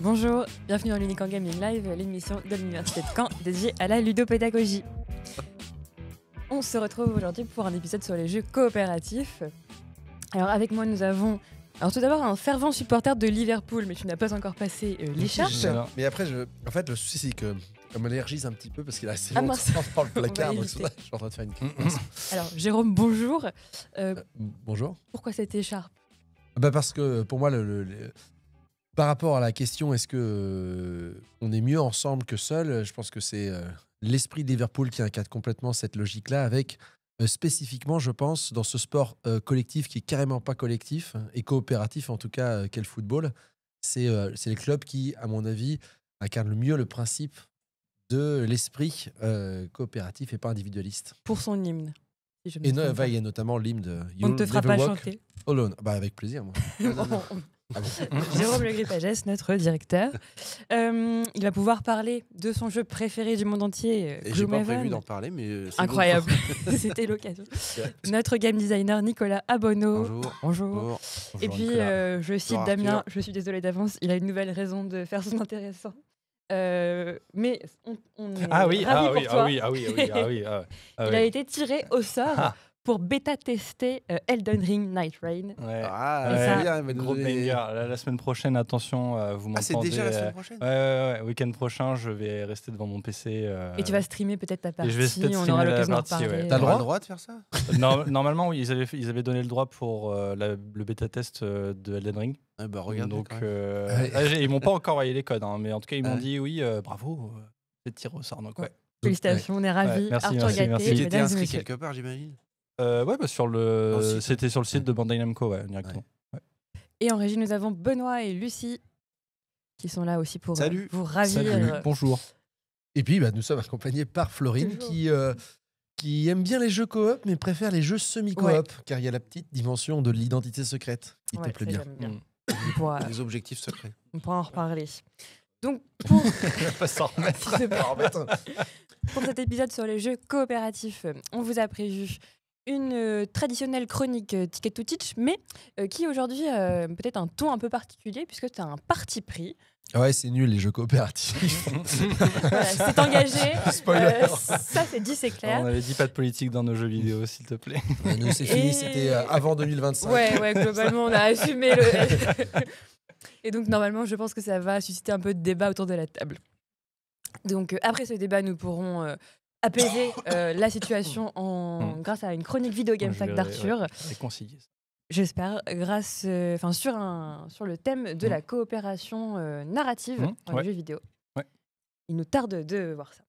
Bonjour, bienvenue dans l'Unique en Gaming Live, l'émission de l'Université de Caen dédiée à la ludopédagogie. On se retrouve aujourd'hui pour un épisode sur les jeux coopératifs. Alors avec moi nous avons, tout d'abord un fervent supporter de Liverpool, mais tu n'as pas encore passé l'écharpe. Mais après, en fait, le souci c'est que ça m'énergise un petit peu parce qu'il a assez Ah, longtemps mince. dans le placard, On va donc c'est pour ça que je suis en train de faire une crise. Alors Jérôme, bonjour. Bonjour. Pourquoi cette écharpe? Parce que pour moi, par rapport à la question est-ce que on est mieux ensemble que seul, je pense que c'est l'esprit de Liverpool qui incarne complètement cette logique-là, avec spécifiquement, je pense, dans ce sport collectif qui est carrément pas collectif et coopératif en tout cas qu'est le football, c'est les clubs qui, à mon avis, incarnent le mieux le principe de l'esprit coopératif et pas individualiste. Pour son hymne. Si je me Et trompe pas. il y a notamment l'hymne de On ne te fera pas Never Walk chanter. Alone. Avec plaisir, moi. Ah bon. Jérôme Le Gripagès, notre directeur. Il va pouvoir parler de son jeu préféré du monde entier, Et j'ai pas Gloomhaven. prévu d'en parler, mais c'est Incroyable, c'était l'occasion. Notre game designer Nicolas Abonneau. Bonjour. Bonjour. Et puis, je cite Bonjour, Damien, Arthur. je suis désolée d'avance, il a une nouvelle raison de faire son intéressant. Mais on est ravis pour toi. Il a été tiré au sort pour bêta-tester Elden Ring Night Rain. Ouais. Ah, Et c'est ça- bien, mais Gros banger. La semaine prochaine, attention, vous m'entendez. c'est déjà la semaine prochaine. Ouais. Week-end prochain, je vais rester devant mon PC. Et tu vas streamer peut-être ta et partie, je vais peut-être on streamer aura la l'occasion d'en partie, reparler. ouais. T'as le Ouais. droit de faire ça? Normalement, oui, ils avaient donné le droit pour le bêta-test de Elden Ring. Regarde. Donc, Ouais. ils m'ont pas encore envoyé les codes, hein, mais en tout cas, ils m'ont Ouais. dit oui, bravo, c'est tiré au sort. Donc, ouais. Félicitations, on est ravis. Ouais, merci, Arthur merci, Gatté, merci. Tu étais mesdames et inscrit messieurs. quelque part, j'imagine. Sur Dans le site. c'était sur le site de Bandai Namco, ouais, directement. Et en régie, nous avons Benoît et Lucie qui sont là aussi pour Salut. vous ravir. Salut, bonjour. Et puis, nous sommes accompagnés par Florine qui aime bien les jeux coop, mais préfère les jeux semi-coop, Ouais. car il y a la petite dimension de l'identité secrète qui Ouais, te plaît ça, bien. j'aime bien. Mm. On pourra, Les objectifs secrets. on pourra en reparler. Donc, pour, Pas s'en remettre. pour cet épisode sur les jeux coopératifs, on vous a prévu une traditionnelle chronique Ticket to Teach, mais qui aujourd'hui peut-être un ton un peu particulier, puisque tu as un parti pris. Ouais, c'est nul les jeux coopératifs. Voilà, c'est engagé. Spoiler. Ça, c'est dit, c'est clair. On avait dit pas de politique dans nos jeux vidéo, s'il te plaît. Ouais, nous, c'est Et- fini, c'était avant 2025. Ouais, globalement, on a assumé le. Et donc, normalement, je pense que ça va susciter un peu de débat autour de la table. Donc, après ce débat, nous pourrons apaiser la situation grâce à une chronique vidéo Game Fact d'Arthur. Réconcilier. J'espère, grâce, sur le thème de la coopération narrative dans Ouais. les jeux vidéo. Ouais. Il nous tarde de voir ça.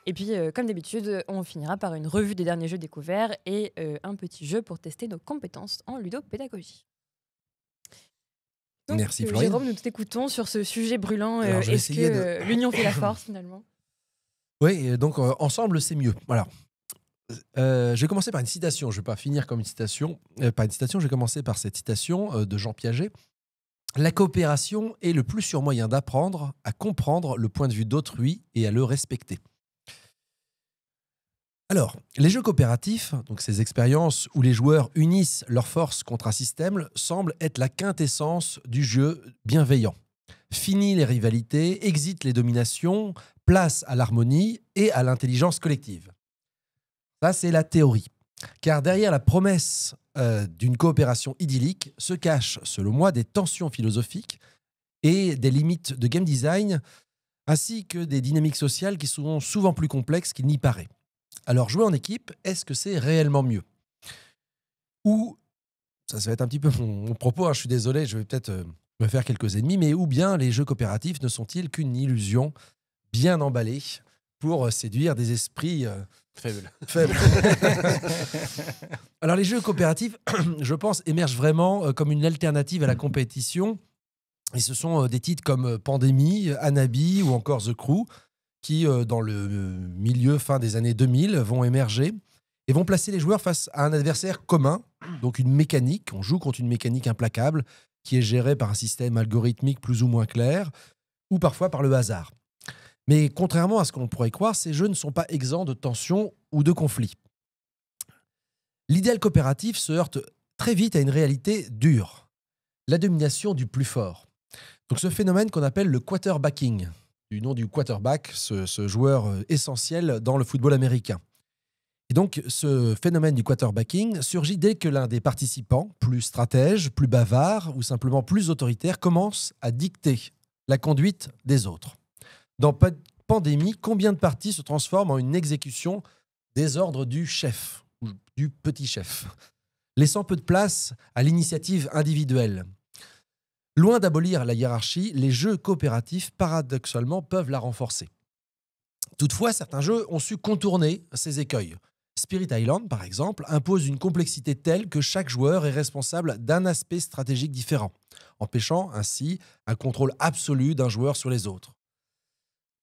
Et puis, comme d'habitude, on finira par une revue des derniers jeux découverts et un petit jeu pour tester nos compétences en ludopédagogie. Donc, Merci, Florine. Jérôme, nous t'écoutons sur ce sujet brûlant. Alors, je vais Est-ce essayer que l'union fait la force finalement? Oui, donc ensemble, c'est mieux. Voilà. Je vais commencer par une citation. Je ne vais pas finir comme une citation. Pas une citation, je vais commencer par cette citation de Jean Piaget. La coopération est le plus sûr moyen d'apprendre à comprendre le point de vue d'autrui et à le respecter. Alors, les jeux coopératifs, donc ces expériences où les joueurs unissent leurs forces contre un système, semblent être la quintessence du jeu bienveillant. Fini les rivalités, exit les dominations, place à l'harmonie et à l'intelligence collective. Ça, c'est la théorie. Car derrière la promesse d'une coopération idyllique se cachent, selon moi, des tensions philosophiques et des limites de game design, ainsi que des dynamiques sociales qui sont souvent plus complexes qu'il n'y paraît. Alors, jouer en équipe, est-ce que c'est réellement mieux? Ou, ça va être un petit peu mon propos, je suis désolé, je vais peut-être me faire quelques ennemis, mais ou bien les jeux coopératifs ne sont-ils qu'une illusion bien emballée pour séduire des esprits faibles. Alors les jeux coopératifs, je pense, émergent vraiment comme une alternative à la compétition. Et ce sont des titres comme Pandémie, Hanabi ou encore The Crew qui, dans le milieu fin des années 2000, vont émerger et vont placer les joueurs face à un adversaire commun, donc une mécanique. On joue contre une mécanique implacable qui est gérée par un système algorithmique plus ou moins clair ou parfois par le hasard. Mais contrairement à ce qu'on pourrait croire, ces jeux ne sont pas exempts de tensions ou de conflits. L'idéal coopératif se heurte très vite à une réalité dure, la domination du plus fort. Donc ce phénomène qu'on appelle le quarterbacking, du nom du quarterback, ce joueur essentiel dans le football américain. Et donc ce phénomène du quarterbacking surgit dès que l'un des participants, plus stratège, plus bavard ou simplement plus autoritaire, commence à dicter la conduite des autres. Dans Pandémie, combien de parties se transforment en une exécution des ordres du chef ou du petit chef, laissant peu de place à l'initiative individuelle. Loin d'abolir la hiérarchie, les jeux coopératifs, paradoxalement, peuvent la renforcer. Toutefois, certains jeux ont su contourner ces écueils. Spirit Island, par exemple, impose une complexité telle que chaque joueur est responsable d'un aspect stratégique différent, empêchant ainsi un contrôle absolu d'un joueur sur les autres.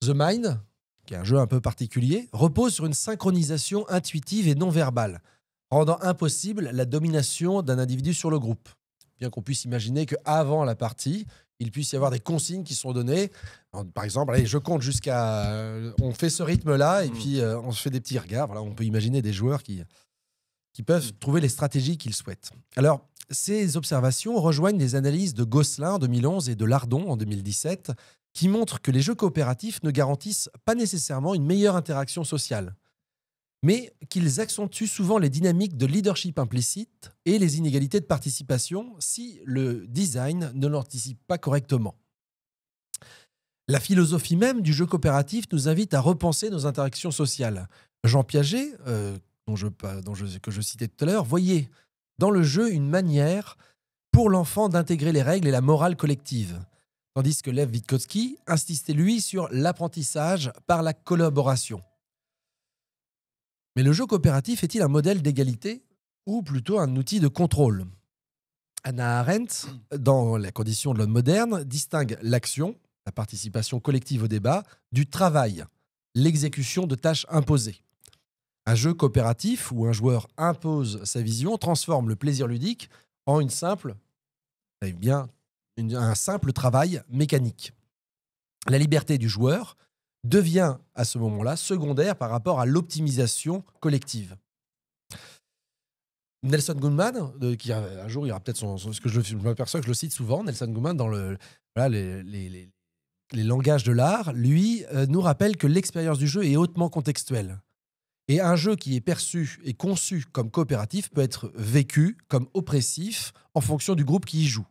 The Mind, qui est un jeu un peu particulier, repose sur une synchronisation intuitive et non verbale, rendant impossible la domination d'un individu sur le groupe. Bien qu'on puisse imaginer qu'avant la partie, il puisse y avoir des consignes qui sont données. Par exemple, allez, je compte jusqu'à... on fait ce rythme-là et puis on se fait des petits regards. Voilà, on peut imaginer des joueurs qui peuvent trouver les stratégies qu'ils souhaitent. Alors, ces observations rejoignent les analyses de Gosselin en 2011 et de Lardon en 2017 qui montrent que les jeux coopératifs ne garantissent pas nécessairement une meilleure interaction sociale, mais qu'ils accentuent souvent les dynamiques de leadership implicite et les inégalités de participation si le design ne l'anticipe pas correctement. La philosophie même du jeu coopératif nous invite à repenser nos interactions sociales. Jean Piaget, que je citais tout à l'heure, voyait dans le jeu une manière pour l'enfant d'intégrer les règles et la morale collective, tandis que Lev Vygotsky insistait, lui, sur l'apprentissage par la collaboration. Mais le jeu coopératif est-il un modèle d'égalité ou plutôt un outil de contrôle ? Hannah Arendt, dans La condition de l'homme moderne, distingue l'action, la participation collective au débat, du travail, l'exécution de tâches imposées. Un jeu coopératif où un joueur impose sa vision transforme le plaisir ludique en un simple travail mécanique. La liberté du joueur devient à ce moment-là secondaire par rapport à l'optimisation collective. Nelson Goodman, qui un jour il y aura peut-être ce que je m'aperçois que je le cite souvent, Nelson Goodman dans les langages de l'art, lui nous rappelle que l'expérience du jeu est hautement contextuelle. Et un jeu qui est perçu et conçu comme coopératif peut être vécu comme oppressif en fonction du groupe qui y joue.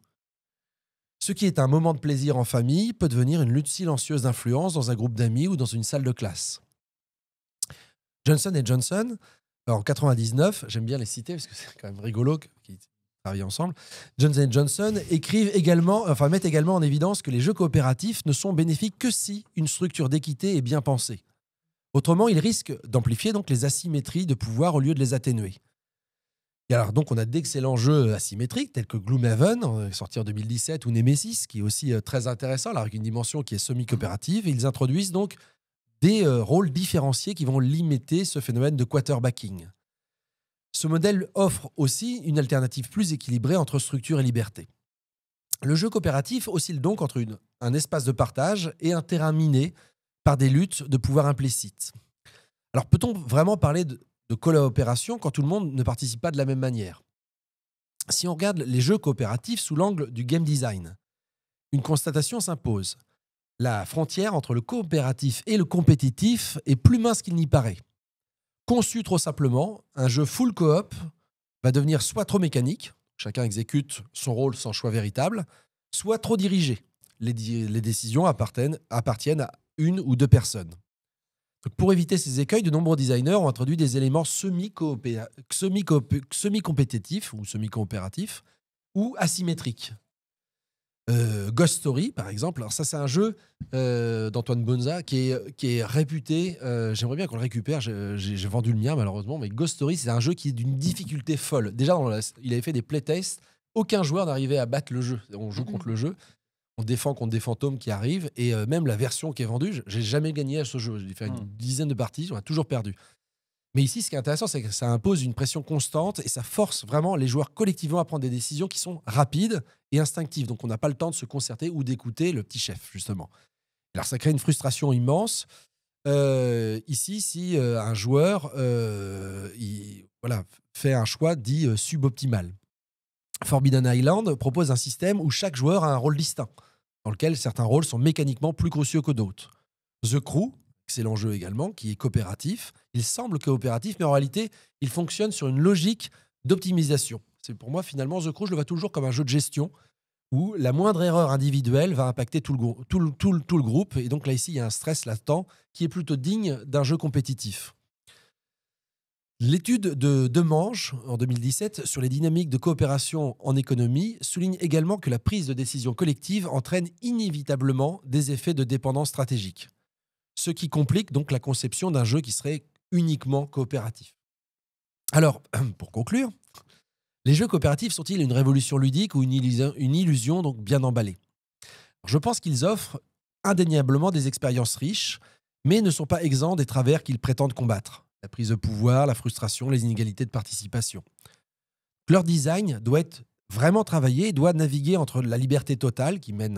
Ce qui est un moment de plaisir en famille peut devenir une lutte silencieuse d'influence dans un groupe d'amis ou dans une salle de classe. Johnson & Johnson, en 99, j'aime bien les citer parce que c'est quand même rigolo qu'ils travaillent ensemble. Johnson & Johnson mettent également en évidence que les jeux coopératifs ne sont bénéfiques que si une structure d'équité est bien pensée. Autrement, ils risquent d'amplifier donc les asymétries de pouvoir au lieu de les atténuer. Et alors, donc, on a d'excellents jeux asymétriques tels que Gloomhaven, sorti en 2017, ou Nemesis, qui est aussi très intéressant, avec une dimension qui est semi-coopérative. Ils introduisent donc des rôles différenciés qui vont limiter ce phénomène de quarterbacking. Ce modèle offre aussi une alternative plus équilibrée entre structure et liberté. Le jeu coopératif oscille donc entre un espace de partage et un terrain miné par des luttes de pouvoir implicites. Alors, peut-on vraiment parler de coopération quand tout le monde ne participe pas de la même manière ? Si on regarde les jeux coopératifs sous l'angle du game design, une constatation s'impose. La frontière entre le coopératif et le compétitif est plus mince qu'il n'y paraît. Conçu trop simplement, un jeu full coop va devenir soit trop mécanique, chacun exécute son rôle sans choix véritable, soit trop dirigé. Les décisions appartiennent à une ou deux personnes. Donc pour éviter ces écueils, de nombreux designers ont introduit des éléments semi-compétitifs ou semi-coopératifs ou asymétriques. Ghost Story, par exemple, alors ça c'est un jeu d'Antoine Bonza qui est réputé, j'aimerais bien qu'on le récupère, j'ai vendu le mien malheureusement, mais Ghost Story c'est un jeu qui est d'une difficulté folle. Déjà, il avait fait des playtests, aucun joueur n'arrivait à battre le jeu. On joue contre le jeu. On défend contre des fantômes qui arrivent et même la version qui est vendue, j'ai jamais gagné à ce jeu. J'ai fait une dizaine de parties, on a toujours perdu. Mais ici, ce qui est intéressant, c'est que ça impose une pression constante et ça force vraiment les joueurs collectivement à prendre des décisions qui sont rapides et instinctives. Donc, on n'a pas le temps de se concerter ou d'écouter le petit chef, justement. Alors, ça crée une frustration immense. Ici, si un joueur fait un choix dit suboptimal. Forbidden Island propose un système où chaque joueur a un rôle distinct. dans lequel certains rôles sont mécaniquement plus cruciaux que d'autres. The Crew, excellent jeu également, qui est coopératif. Il semble coopératif, mais en réalité, il fonctionne sur une logique d'optimisation. C'est pour moi, finalement, The Crew, je le vois toujours comme un jeu de gestion où la moindre erreur individuelle va impacter tout le groupe. Et donc là, ici, il y a un stress latent qui est plutôt digne d'un jeu compétitif. L'étude de Demange, en 2017, sur les dynamiques de coopération en économie, souligne également que la prise de décision collective entraîne inévitablement des effets de dépendance stratégique, ce qui complique donc la conception d'un jeu qui serait uniquement coopératif. Alors, pour conclure, les jeux coopératifs sont-ils une révolution ludique ou une illusion donc bien emballée ? Je pense qu'ils offrent indéniablement des expériences riches, mais ne sont pas exempts des travers qu'ils prétendent combattre. La prise de pouvoir, la frustration, les inégalités de participation. Leur design doit être vraiment travaillé et doit naviguer entre la liberté totale qui peut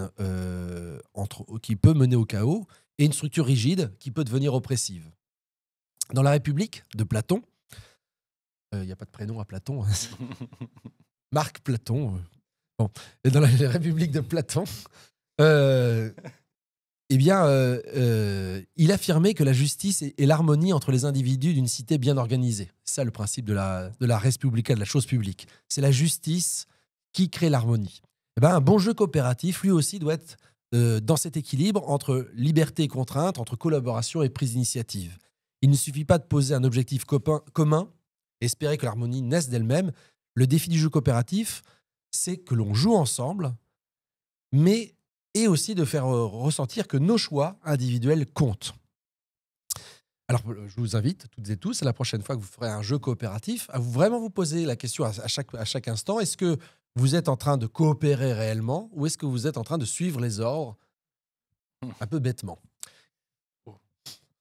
mener au chaos et une structure rigide qui peut devenir oppressive. Dans La République de Platon, il n'y a pas de prénom à Platon, hein. Marc Platon. Bon. Et dans la République de Platon, il affirmait que la justice est l'harmonie entre les individus d'une cité bien organisée. C'est ça le principe de la res publica, de la chose publique. C'est la justice qui crée l'harmonie. Un bon jeu coopératif, lui aussi, doit être dans cet équilibre entre liberté et contrainte, entre collaboration et prise d'initiative. Il ne suffit pas de poser un objectif commun, espérer que l'harmonie naisse d'elle-même. Le défi du jeu coopératif, c'est que l'on joue ensemble, et aussi de faire ressentir que nos choix individuels comptent. Alors, je vous invite, toutes et tous, à la prochaine fois que vous ferez un jeu coopératif, à vraiment vous poser la question à chaque instant, est-ce que vous êtes en train de coopérer réellement ou est-ce que vous êtes en train de suivre les ordres un peu bêtement ?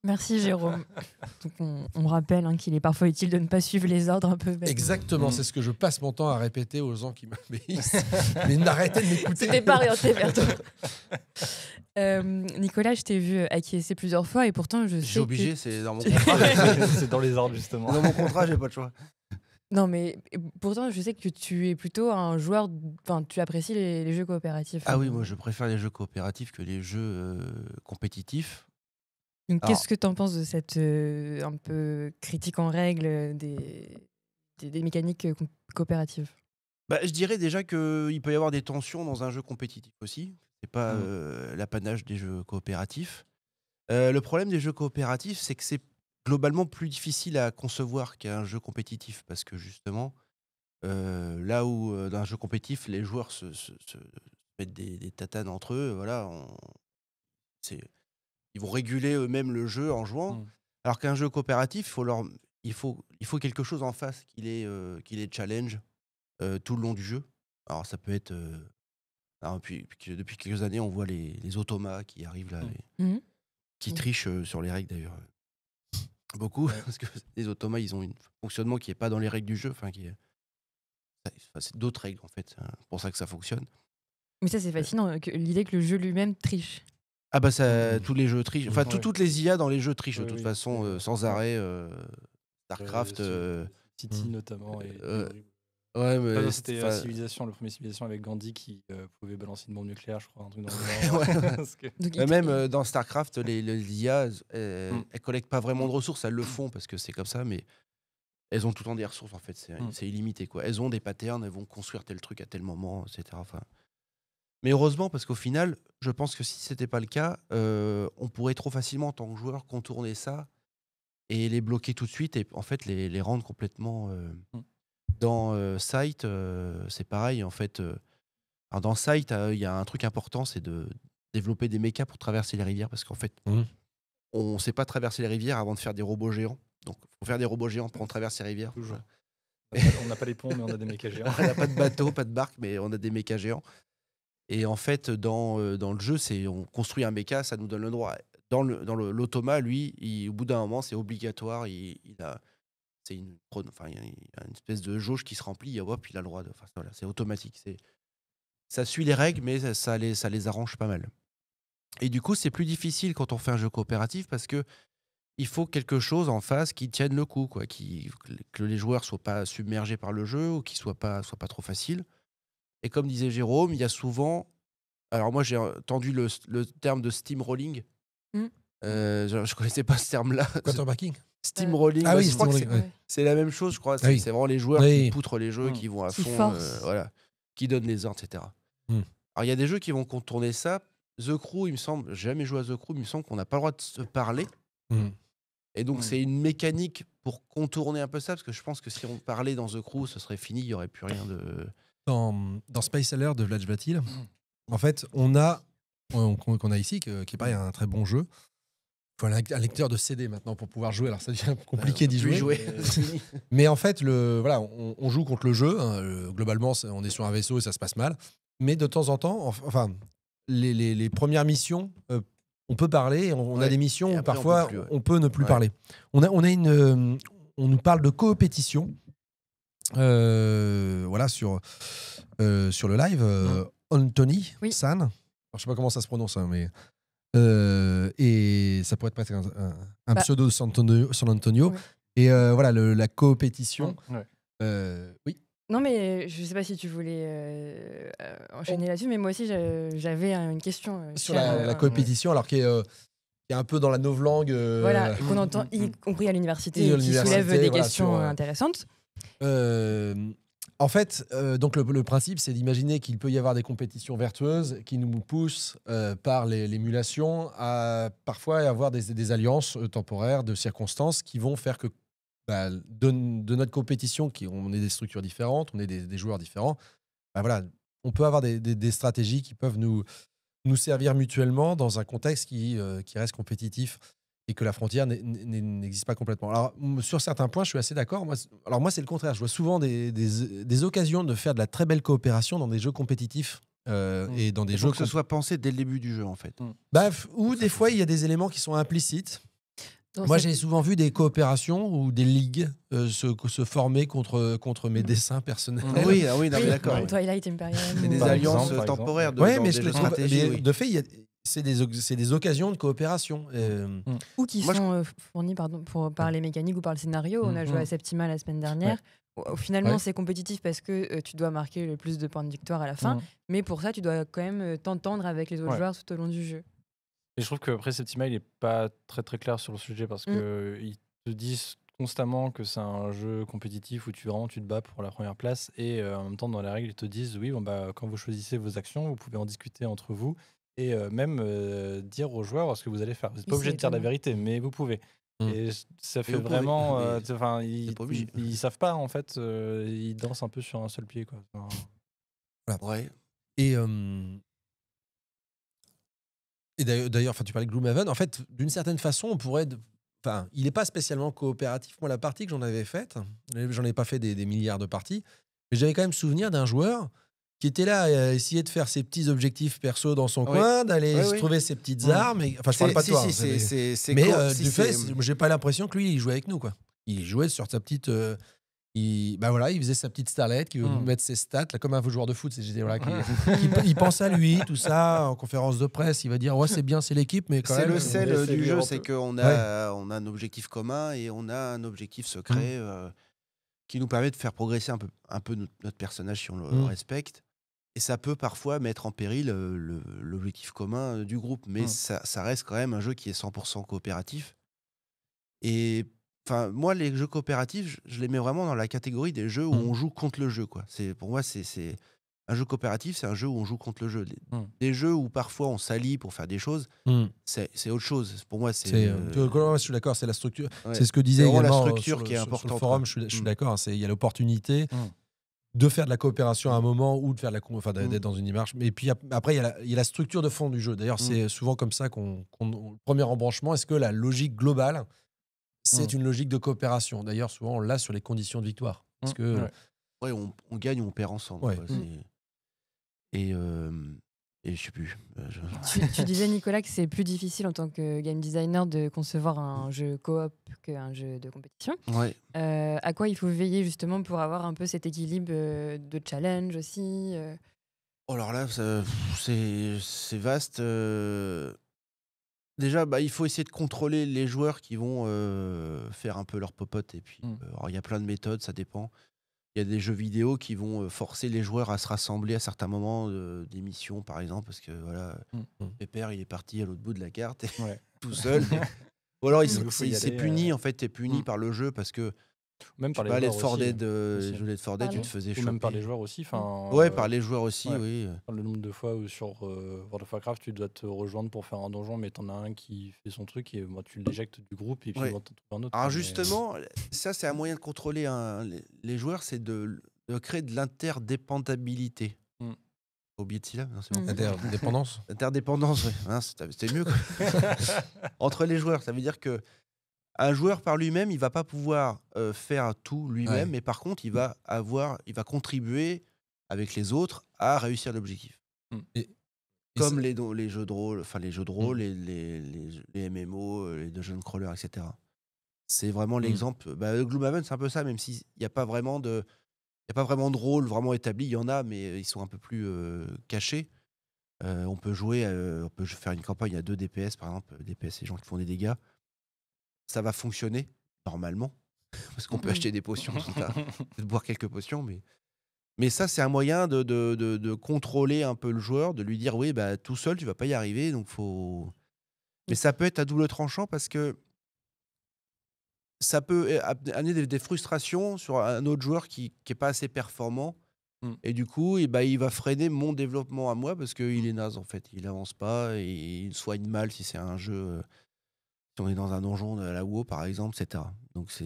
Merci Jérôme. Donc on rappelle qu'il est parfois utile de ne pas suivre les ordres un peu bêtement. Exactement, c'est ce que je passe mon temps à répéter aux gens qui m'obéissent. Mais n'arrêtez de m'écouter. C'était pas orienté vers toi. Nicolas, je t'ai vu acquiescer plusieurs fois et pourtant je sais J'ai obligé, que... c'est dans mon contrat. C'est dans les ordres, justement. Dans mon contrat, j'ai pas de choix. Non, mais pourtant je sais que tu es plutôt un joueur... Enfin, tu apprécies les jeux coopératifs. Ah oui, moi je préfère les jeux coopératifs que les jeux compétitifs. Donc, Alors, qu'est-ce que tu en penses de cette un peu critique en règle des mécaniques coopératives ? je dirais déjà qu'il peut y avoir des tensions dans un jeu compétitif aussi. C'est pas l'apanage des jeux coopératifs. Le problème des jeux coopératifs, c'est que c'est globalement plus difficile à concevoir qu'un jeu compétitif. Parce que justement, là où dans un jeu compétitif, les joueurs se mettent des tatanes entre eux, voilà, ils vont réguler eux-mêmes le jeu en jouant. Alors qu'un jeu coopératif, il faut quelque chose en face qui les challenge tout le long du jeu. Alors ça peut être... depuis quelques années, on voit les automas qui arrivent là, qui trichent sur les règles d'ailleurs. Beaucoup, parce que les automas, ils ont un fonctionnement qui n'est pas dans les règles du jeu. C'est d'autres règles en fait, c'est pour ça que ça fonctionne. Mais ça c'est fascinant, l'idée que le jeu lui-même triche. Ah tous les jeux trichent. Enfin, toutes les IA dans les jeux trichent de toute façon, sans arrêt. StarCraft, City notamment. mais c'était Civilization, le premier Civilization avec Gandhi qui pouvait balancer une bombe nucléaire, je crois, un truc dans le genre. Même dans StarCraft, les IA, elles collectent pas vraiment de ressources, elles le font parce que c'est comme ça, mais elles ont tout le temps des ressources en fait, c'est illimité quoi. Elles ont des patterns, elles vont construire tel truc à tel moment, etc. Enfin, mais heureusement, parce qu'au final, je pense que si c'était pas le cas, on pourrait trop facilement, en tant que joueur, contourner ça et les bloquer tout de suite et en fait les rendre complètement... Dans Sight, c'est pareil, en fait. Alors dans Sight, il y a un truc important, c'est de développer des mechas pour traverser les rivières, parce qu'en fait, on ne sait pas traverser les rivières avant de faire des robots géants. Donc, il faut faire des robots géants pour traverser les rivières. Toujours. On n'a pas les ponts, mais on a des mechas géants. On n'a pas de bateau, pas de barque, mais on a des mechas géants. Et en fait, dans le jeu, on construit un mecha, ça nous donne le droit. Dans l'automa, lui, au bout d'un moment, c'est obligatoire. Il a une espèce de jauge qui se remplit, et hop, il a le droit de. Enfin, voilà, c'est automatique. Ça suit les règles, mais ça les arrange pas mal. Et du coup, c'est plus difficile quand on fait un jeu coopératif parce que il faut quelque chose en face qui tienne le coup, quoi, que les joueurs soient pas submergés par le jeu ou qu'il soit pas trop facile. Et comme disait Jérôme, il y a souvent Alors moi, j'ai entendu le terme de steamrolling. Mm. Je connaissais pas ce terme-là. Quarterbacking. Steamrolling, Ah oui, je crois que steamrolling, ouais. c'est la même chose, je crois. Ah oui. C'est vraiment les joueurs Oui. qui poutrent les jeux, qui vont à Qui fond, forcent. voilà, qui donnent les ordres, etc. Mm. Alors il y a des jeux qui vont contourner ça. The Crew, il me semble, j'ai jamais joué à The Crew, il me semble qu'on n'a pas le droit de se parler. Mm. Et donc c'est une mécanique pour contourner un peu ça, parce que je pense que si on parlait dans The Crew, ce serait fini, il y aurait plus rien de. Dans Space Alert de Vlad Vatil, en fait, on a qu'on a ici, qui est pareil, un très bon jeu. Il faut un lecteur de CD maintenant pour pouvoir jouer. Alors ça devient compliqué d'y Plus jouer. Mais en fait, voilà, on joue contre le jeu. Hein, globalement, on est sur un vaisseau et ça se passe mal. Mais de temps en temps, enfin, les premières missions, on peut parler. On a des missions où parfois on peut ne plus parler. On nous parle de coopétition. Voilà, sur le live, Anthony San. Alors, je sais pas comment ça se prononce, hein, mais et ça pourrait être presque un pseudo de San Antonio. Oui. Et voilà, la coopétition. Oui. Non, mais je sais pas si tu voulais enchaîner là-dessus, mais moi aussi j'avais une question sur la coopétition, alors qui est un peu dans la novlangue. Voilà, qu'on entend y compris à l'université, Et à qui l'université, soulève des voilà, questions sur, intéressantes. En fait, donc le principe, c'est d'imaginer qu'il peut y avoir des compétitions vertueuses qui nous poussent par l'émulation à parfois avoir des alliances temporaires, de circonstances qui vont faire que de notre compétition, on est des structures différentes, on est des joueurs différents, voilà, on peut avoir des stratégies qui peuvent nous servir mutuellement dans un contexte qui reste compétitif et que la frontière n'existe pas complètement. Alors, sur certains points, je suis assez d'accord. Moi, c'est le contraire. Je vois souvent des occasions de faire de la très belle coopération dans des jeux compétitifs et dans des jeux... Il faut que ce soit pensé dès le début du jeu, en fait. Ou des fois, il y a des éléments qui sont implicites. Moi, j'ai souvent vu des coopérations ou des ligues se former contre mes dessins personnels. Oui, non, mais d'accord. Twilight Imperium. C'est des alliances temporaires de stratégie. De fait, c'est des occasions de coopération. Ou qui sont fournies par les mécaniques ou par le scénario. On a joué à Septima la semaine dernière. Finalement, c'est compétitif parce que tu dois marquer le plus de points de victoire à la fin. Mais pour ça, tu dois quand même t'entendre avec les autres joueurs tout au long du jeu. Et je trouve qu'après, Septima, il n'est pas très très clair sur le sujet parce qu'ils te disent constamment que c'est un jeu compétitif où tu te bats pour la première place et en même temps, dans les règles, ils te disent oui, quand vous choisissez vos actions, vous pouvez en discuter entre vous et même dire aux joueurs ce que vous allez faire. Vous n'êtes pas obligé de dire la vérité, mais vous pouvez. Et ça fait vraiment... ils savent pas, en fait. Ils dansent un peu sur un seul pied, quoi. Voilà. Ouais. Et d'ailleurs, tu parlais de Gloomhaven. En fait, d'une certaine façon, on pourrait... il n'est pas spécialement coopératif. Moi, la partie que j'en avais faite, j'en ai pas fait des milliards de parties, mais j'avais quand même souvenir d'un joueur qui était là à essayer de faire ses petits objectifs perso dans son coin, d'aller se trouver ses petites armes. Enfin, je parle pas de toi. Mais du fait, j'ai pas l'impression que lui, il jouait avec nous, quoi. Il jouait sur sa petite... il faisait sa petite starlet qui veut mettre ses stats là, comme un joueur de foot. Il pense à lui, tout ça, en conférence de presse. Il va dire c'est bien, c'est l'équipe, mais quand même. C'est le sel du jeu, c'est qu'on a un objectif commun et on a un objectif secret qui nous permet de faire progresser un peu notre personnage si on le respecte. Et ça peut parfois mettre en péril l'objectif commun du groupe, mais ça reste quand même un jeu qui est 100% coopératif. Et moi, les jeux coopératifs, je les mets vraiment dans la catégorie des jeux où on joue contre le jeu, quoi. Pour moi, c'est un jeu coopératif, c'est un jeu où on joue contre le jeu. Des jeux où parfois on s'allie pour faire des choses, c'est autre chose. Pour moi, je suis d'accord, c'est la structure. Ouais. C'est ce que disait également la structure qui est importante. Sur le forum, je suis d'accord. Il y a l'opportunité de faire de la coopération à un moment ou de faire d'être dans une démarche. Mais puis après, il y a la structure de fond du jeu. D'ailleurs, c'est souvent comme ça le premier embranchement. Est-ce que la logique globale, c'est une logique de coopération? D'ailleurs, souvent, on l'a sur les conditions de victoire. Parce que on gagne ou on perd ensemble. Ouais. Quoi, et je sais plus. Tu disais, Nicolas, que c'est plus difficile en tant que game designer de concevoir un jeu coop qu'un jeu de compétition. Ouais. À quoi il faut veiller justement pour avoir un peu cet équilibre de challenge aussi Alors là, c'est vaste. Déjà, il faut essayer de contrôler les joueurs qui vont faire un peu leur popote. Et puis, il y a plein de méthodes, ça dépend. Il y a des jeux vidéo qui vont forcer les joueurs à se rassembler à certains moments des missions, par exemple, parce que voilà, Pépère, il est parti à l'autre bout de la carte tout seul. Ou alors il s'est puni, en fait, t'es puni par le jeu parce que Même par tu les parlais joueurs de 4 aussi. Dead, jeu de 4 Dead, tu te faisais Ou choper. même par les joueurs aussi. Ouais, par les joueurs aussi, ouais. oui. Le nombre de fois où sur World of Warcraft, tu dois te rejoindre pour faire un donjon, mais t'en as un qui fait son truc et tu l'éjectes du groupe et puis Ouais. t'en trouves un autre. Alors justement, ça c'est un moyen de contrôler les joueurs, c'est de créer de l'interdépendabilité. T'as oublié de syllabe, non, c'est bon. Interdépendance. Interdépendance, oui. C'était mieux. Quoi. Entre les joueurs, ça veut dire que un joueur par lui-même, il va pas pouvoir faire tout lui-même, mais par contre, il va contribuer avec les autres à réussir l'objectif. Comme les jeux de rôle, les MMO, les dungeon crawlers, etc. C'est vraiment l'exemple. Gloomhaven, c'est un peu ça, même s'il n'y a pas vraiment de rôle vraiment établi. Il y en a, mais ils sont un peu plus cachés. On peut faire une campagne à 2 DPS, par exemple. DPS, c'est les gens qui font des dégâts. Ça va fonctionner, normalement. Parce qu'on peut acheter des potions, de boire quelques potions. Mais ça, c'est un moyen de contrôler un peu le joueur, de lui dire, oui, tout seul, tu vas pas y arriver, donc faut... Mais ça peut être à double tranchant parce que ça peut amener des frustrations sur un autre joueur qui n'est pas assez performant. Et du coup, il va freiner mon développement à moi parce qu'il est naze, en fait. Il avance pas et il soigne mal si c'est un jeu... si on est dans un donjon de la WoW, par exemple, etc. Donc c'est...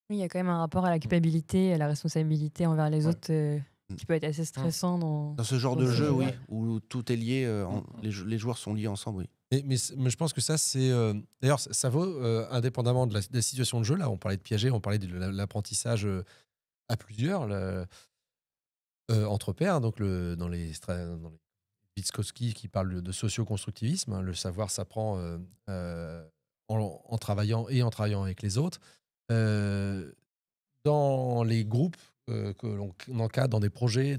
Oui, il y a quand même un rapport à la culpabilité, à la responsabilité envers les autres qui peut être assez stressant dans ce genre de jeu, oui, où tout est lié, les joueurs sont liés ensemble, oui. Mais je pense que ça, c'est... D'ailleurs, ça vaut indépendamment de la situation de jeu. Là, on parlait de piéger, on parlait de l'apprentissage à plusieurs, entre pairs. Donc, dans les Vygotsky qui parle de socio-constructivisme, hein, le savoir s'apprend en travaillant avec les autres. Dans les groupes que l'on encadre dans des projets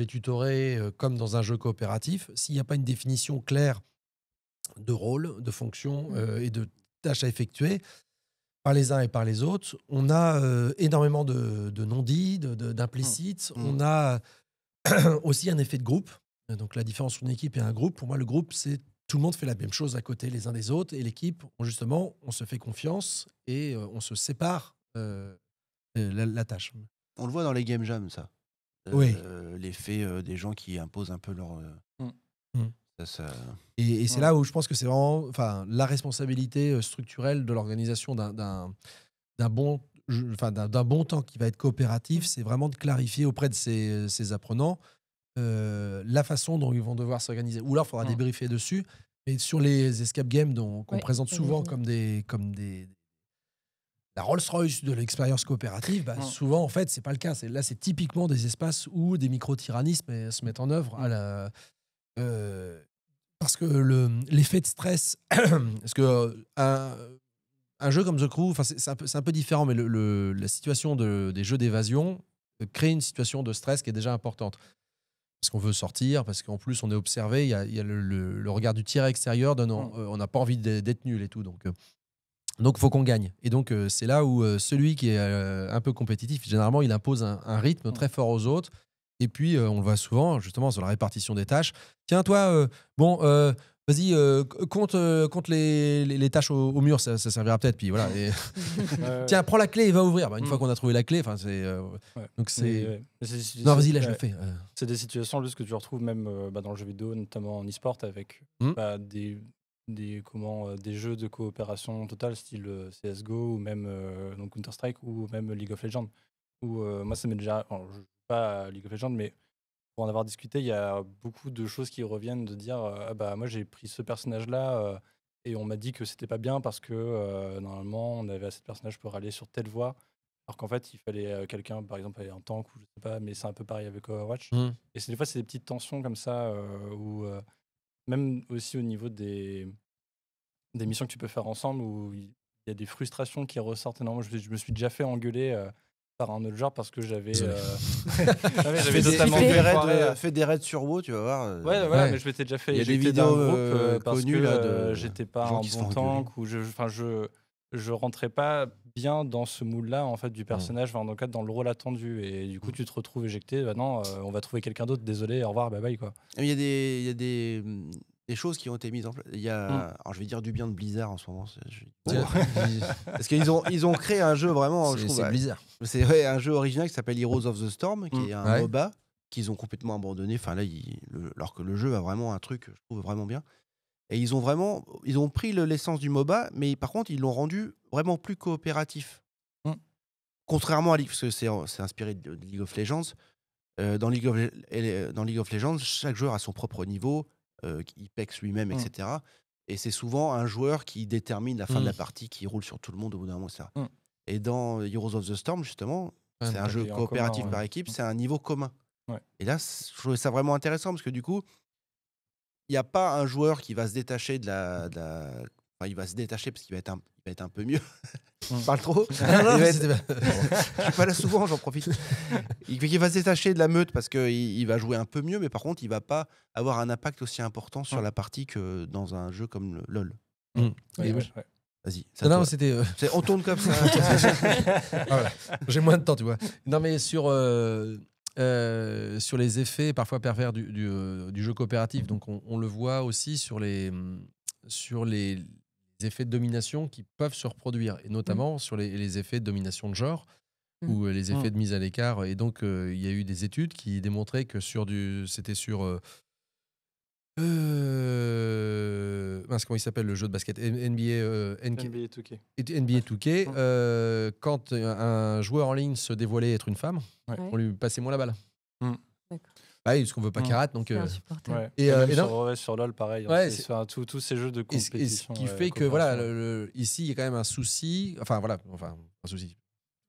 tutorés, comme dans un jeu coopératif, s'il n'y a pas une définition claire de rôle, de fonction et de tâches à effectuer par les uns et par les autres, on a énormément de non-dits, d'implicites. On a aussi un effet de groupe. Donc la différence entre une équipe et un groupe, pour moi, le groupe, c'est tout le monde fait la même chose à côté les uns des autres. Et l'équipe, justement, on se fait confiance et on se sépare la tâche. On le voit dans les game jams, ça. Oui. L'effet des gens qui imposent un peu leur... Et c'est là où je pense que c'est vraiment la responsabilité structurelle de l'organisation d'un bon temps qui va être coopératif, c'est vraiment de clarifier auprès de ces apprenants la façon dont ils vont devoir s'organiser. Ou alors, il faudra débriefer dessus. Mais sur les escape games qu'on présente souvent comme des la Rolls-Royce de l'expérience coopérative, souvent, en fait, c'est pas le cas. Là, c'est typiquement des espaces où des micro-tyrannismes se mettent en œuvre parce que l'effet de stress, parce que un jeu comme The Crew, c'est un peu différent, mais la situation des jeux d'évasion crée une situation de stress qui est déjà importante. Parce qu'on veut sortir, parce qu'en plus on est observé, il y a le regard du tiers extérieur, on n'a pas envie d'être nul et tout. Donc il faut qu'on gagne. Et donc c'est là où celui qui est un peu compétitif, généralement il impose un rythme très fort aux autres. Et puis, on le voit souvent, justement, sur la répartition des tâches. Tiens, toi, vas-y, compte les tâches au mur, ça servira peut-être. Puis voilà. Tiens, prends la clé et va ouvrir. Une fois qu'on a trouvé la clé, donc c'est. Non, vas-y, là, je le fais. C'est des situations juste que tu retrouves même dans le jeu vidéo, notamment en e-sport, avec des jeux de coopération totale, style CSGO ou même donc Counter-Strike ou même League of Legends. Où moi, ça m'est déjà. Je pas à League of Legends, mais pour en avoir discuté, il y a beaucoup de choses qui reviennent de dire moi j'ai pris ce personnage-là et on m'a dit que c'était pas bien parce que normalement on avait assez de personnages pour aller sur telle voie, alors qu'en fait il fallait quelqu'un, par exemple, un tank ou je sais pas, mais c'est un peu pareil avec Overwatch. Et des fois c'est des petites tensions comme ça où même aussi au niveau des missions que tu peux faire ensemble où il y a des frustrations qui ressortent énormément. Je me suis déjà fait engueuler par un autre joueur parce que j'avais totalement fait des raids sur WoW, tu vas voir. Mais je m'étais déjà fait. Il y a des vidéos parce connues que là de j'étais pas un bon tank ou je rentrais pas bien dans ce mood-là en fait du personnage, enfin, dans le rôle attendu, et du coup tu te retrouves éjecté. Bah non, on va trouver quelqu'un d'autre. Désolé, au revoir, bye bye quoi. Il y a des choses qui ont été mises en place. Il y a, alors je vais dire du bien de Blizzard en ce moment. Parce qu'ils ont créé un jeu vraiment, je trouve. C'est Blizzard. C'est un jeu original qui s'appelle Heroes of the Storm, qui est un Ouais. MOBA qu'ils ont complètement abandonné. Enfin là, alors que le jeu a vraiment un truc, je trouve vraiment bien. Et ils ont pris l'essence du MOBA, mais par contre, ils l'ont rendu vraiment plus coopératif. Contrairement à League, parce que c'est inspiré de League of Legends. Dans League of Legends, chaque joueur a son propre niveau, il pexe lui-même, etc. Et c'est souvent un joueur qui détermine la fin de la partie, qui roule sur tout le monde au bout d'un moment, etc. Et dans Heroes of the Storm, justement, c'est un jeu coopératif par équipe, c'est un niveau commun. Ouais. Et là, je trouvais ça vraiment intéressant, parce que du coup, il n'y a pas un joueur qui va se détacher Enfin, il va se détacher parce qu'il va être un peu mieux. Je parle trop. Je suis pas là souvent, j'en profite. Il va se détacher de la meute parce qu'il va jouer un peu mieux, mais par contre, il va pas avoir un impact aussi important sur la partie que dans un jeu comme le LoL. Vas-y. Non, c'était. On tourne comme ça. Voilà. J'ai moins de temps, tu vois. Non, mais sur les effets parfois pervers du jeu coopératif, donc on le voit aussi sur les effets de domination qui peuvent se reproduire, et notamment sur les effets de domination de genre ou les effets de mise à l'écart. Et donc, il y a eu des études qui démontraient que c'était sur comment il s'appelle le jeu de basket, NBA 2K. NBA 2K, quand un joueur en ligne se dévoilait être une femme, on lui passait moins la balle. D'accord. Oui, parce qu'on veut pas qu'il rate. Donc, C'est insupportable. Ouais. Et même sur LoL, pareil. Ouais, tous ces jeux de et compétition. ce qui fait que voilà, ici il y a quand même un souci. Enfin voilà, un souci.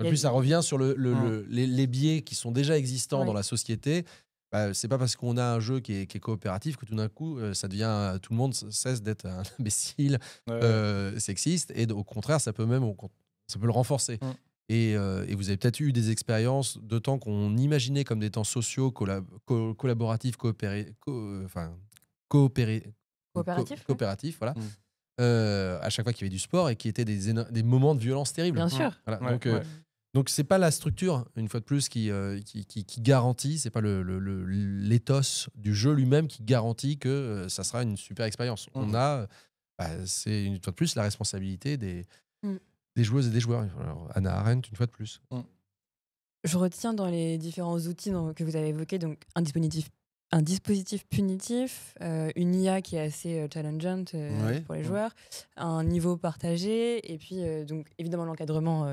En plus, ça revient sur les biais qui sont déjà existants dans la société. Bah, c'est pas parce qu'on a un jeu qui est coopératif que tout d'un coup, ça devient, tout le monde cesse d'être un imbécile, sexiste, et au contraire, ça peut le renforcer. Et vous avez peut-être eu des expériences de temps qu'on imaginait comme des temps sociaux, collaboratifs, coopératifs, voilà. À chaque fois qu'il y avait du sport, et qui étaient des moments de violence terribles. Bien sûr. Voilà. Donc c'est pas la structure, une fois de plus, qui garantit, c'est pas l'éthos du jeu lui-même qui garantit que ça sera une super expérience. On a, c'est une fois de plus la responsabilité des joueuses et des joueurs. Alors, Hannah Arendt, une fois de plus. Je retiens dans les différents outils que vous avez évoqués, donc un dispositif punitif, une IA qui est assez challengeante pour les joueurs, un niveau partagé, et puis donc évidemment l'encadrement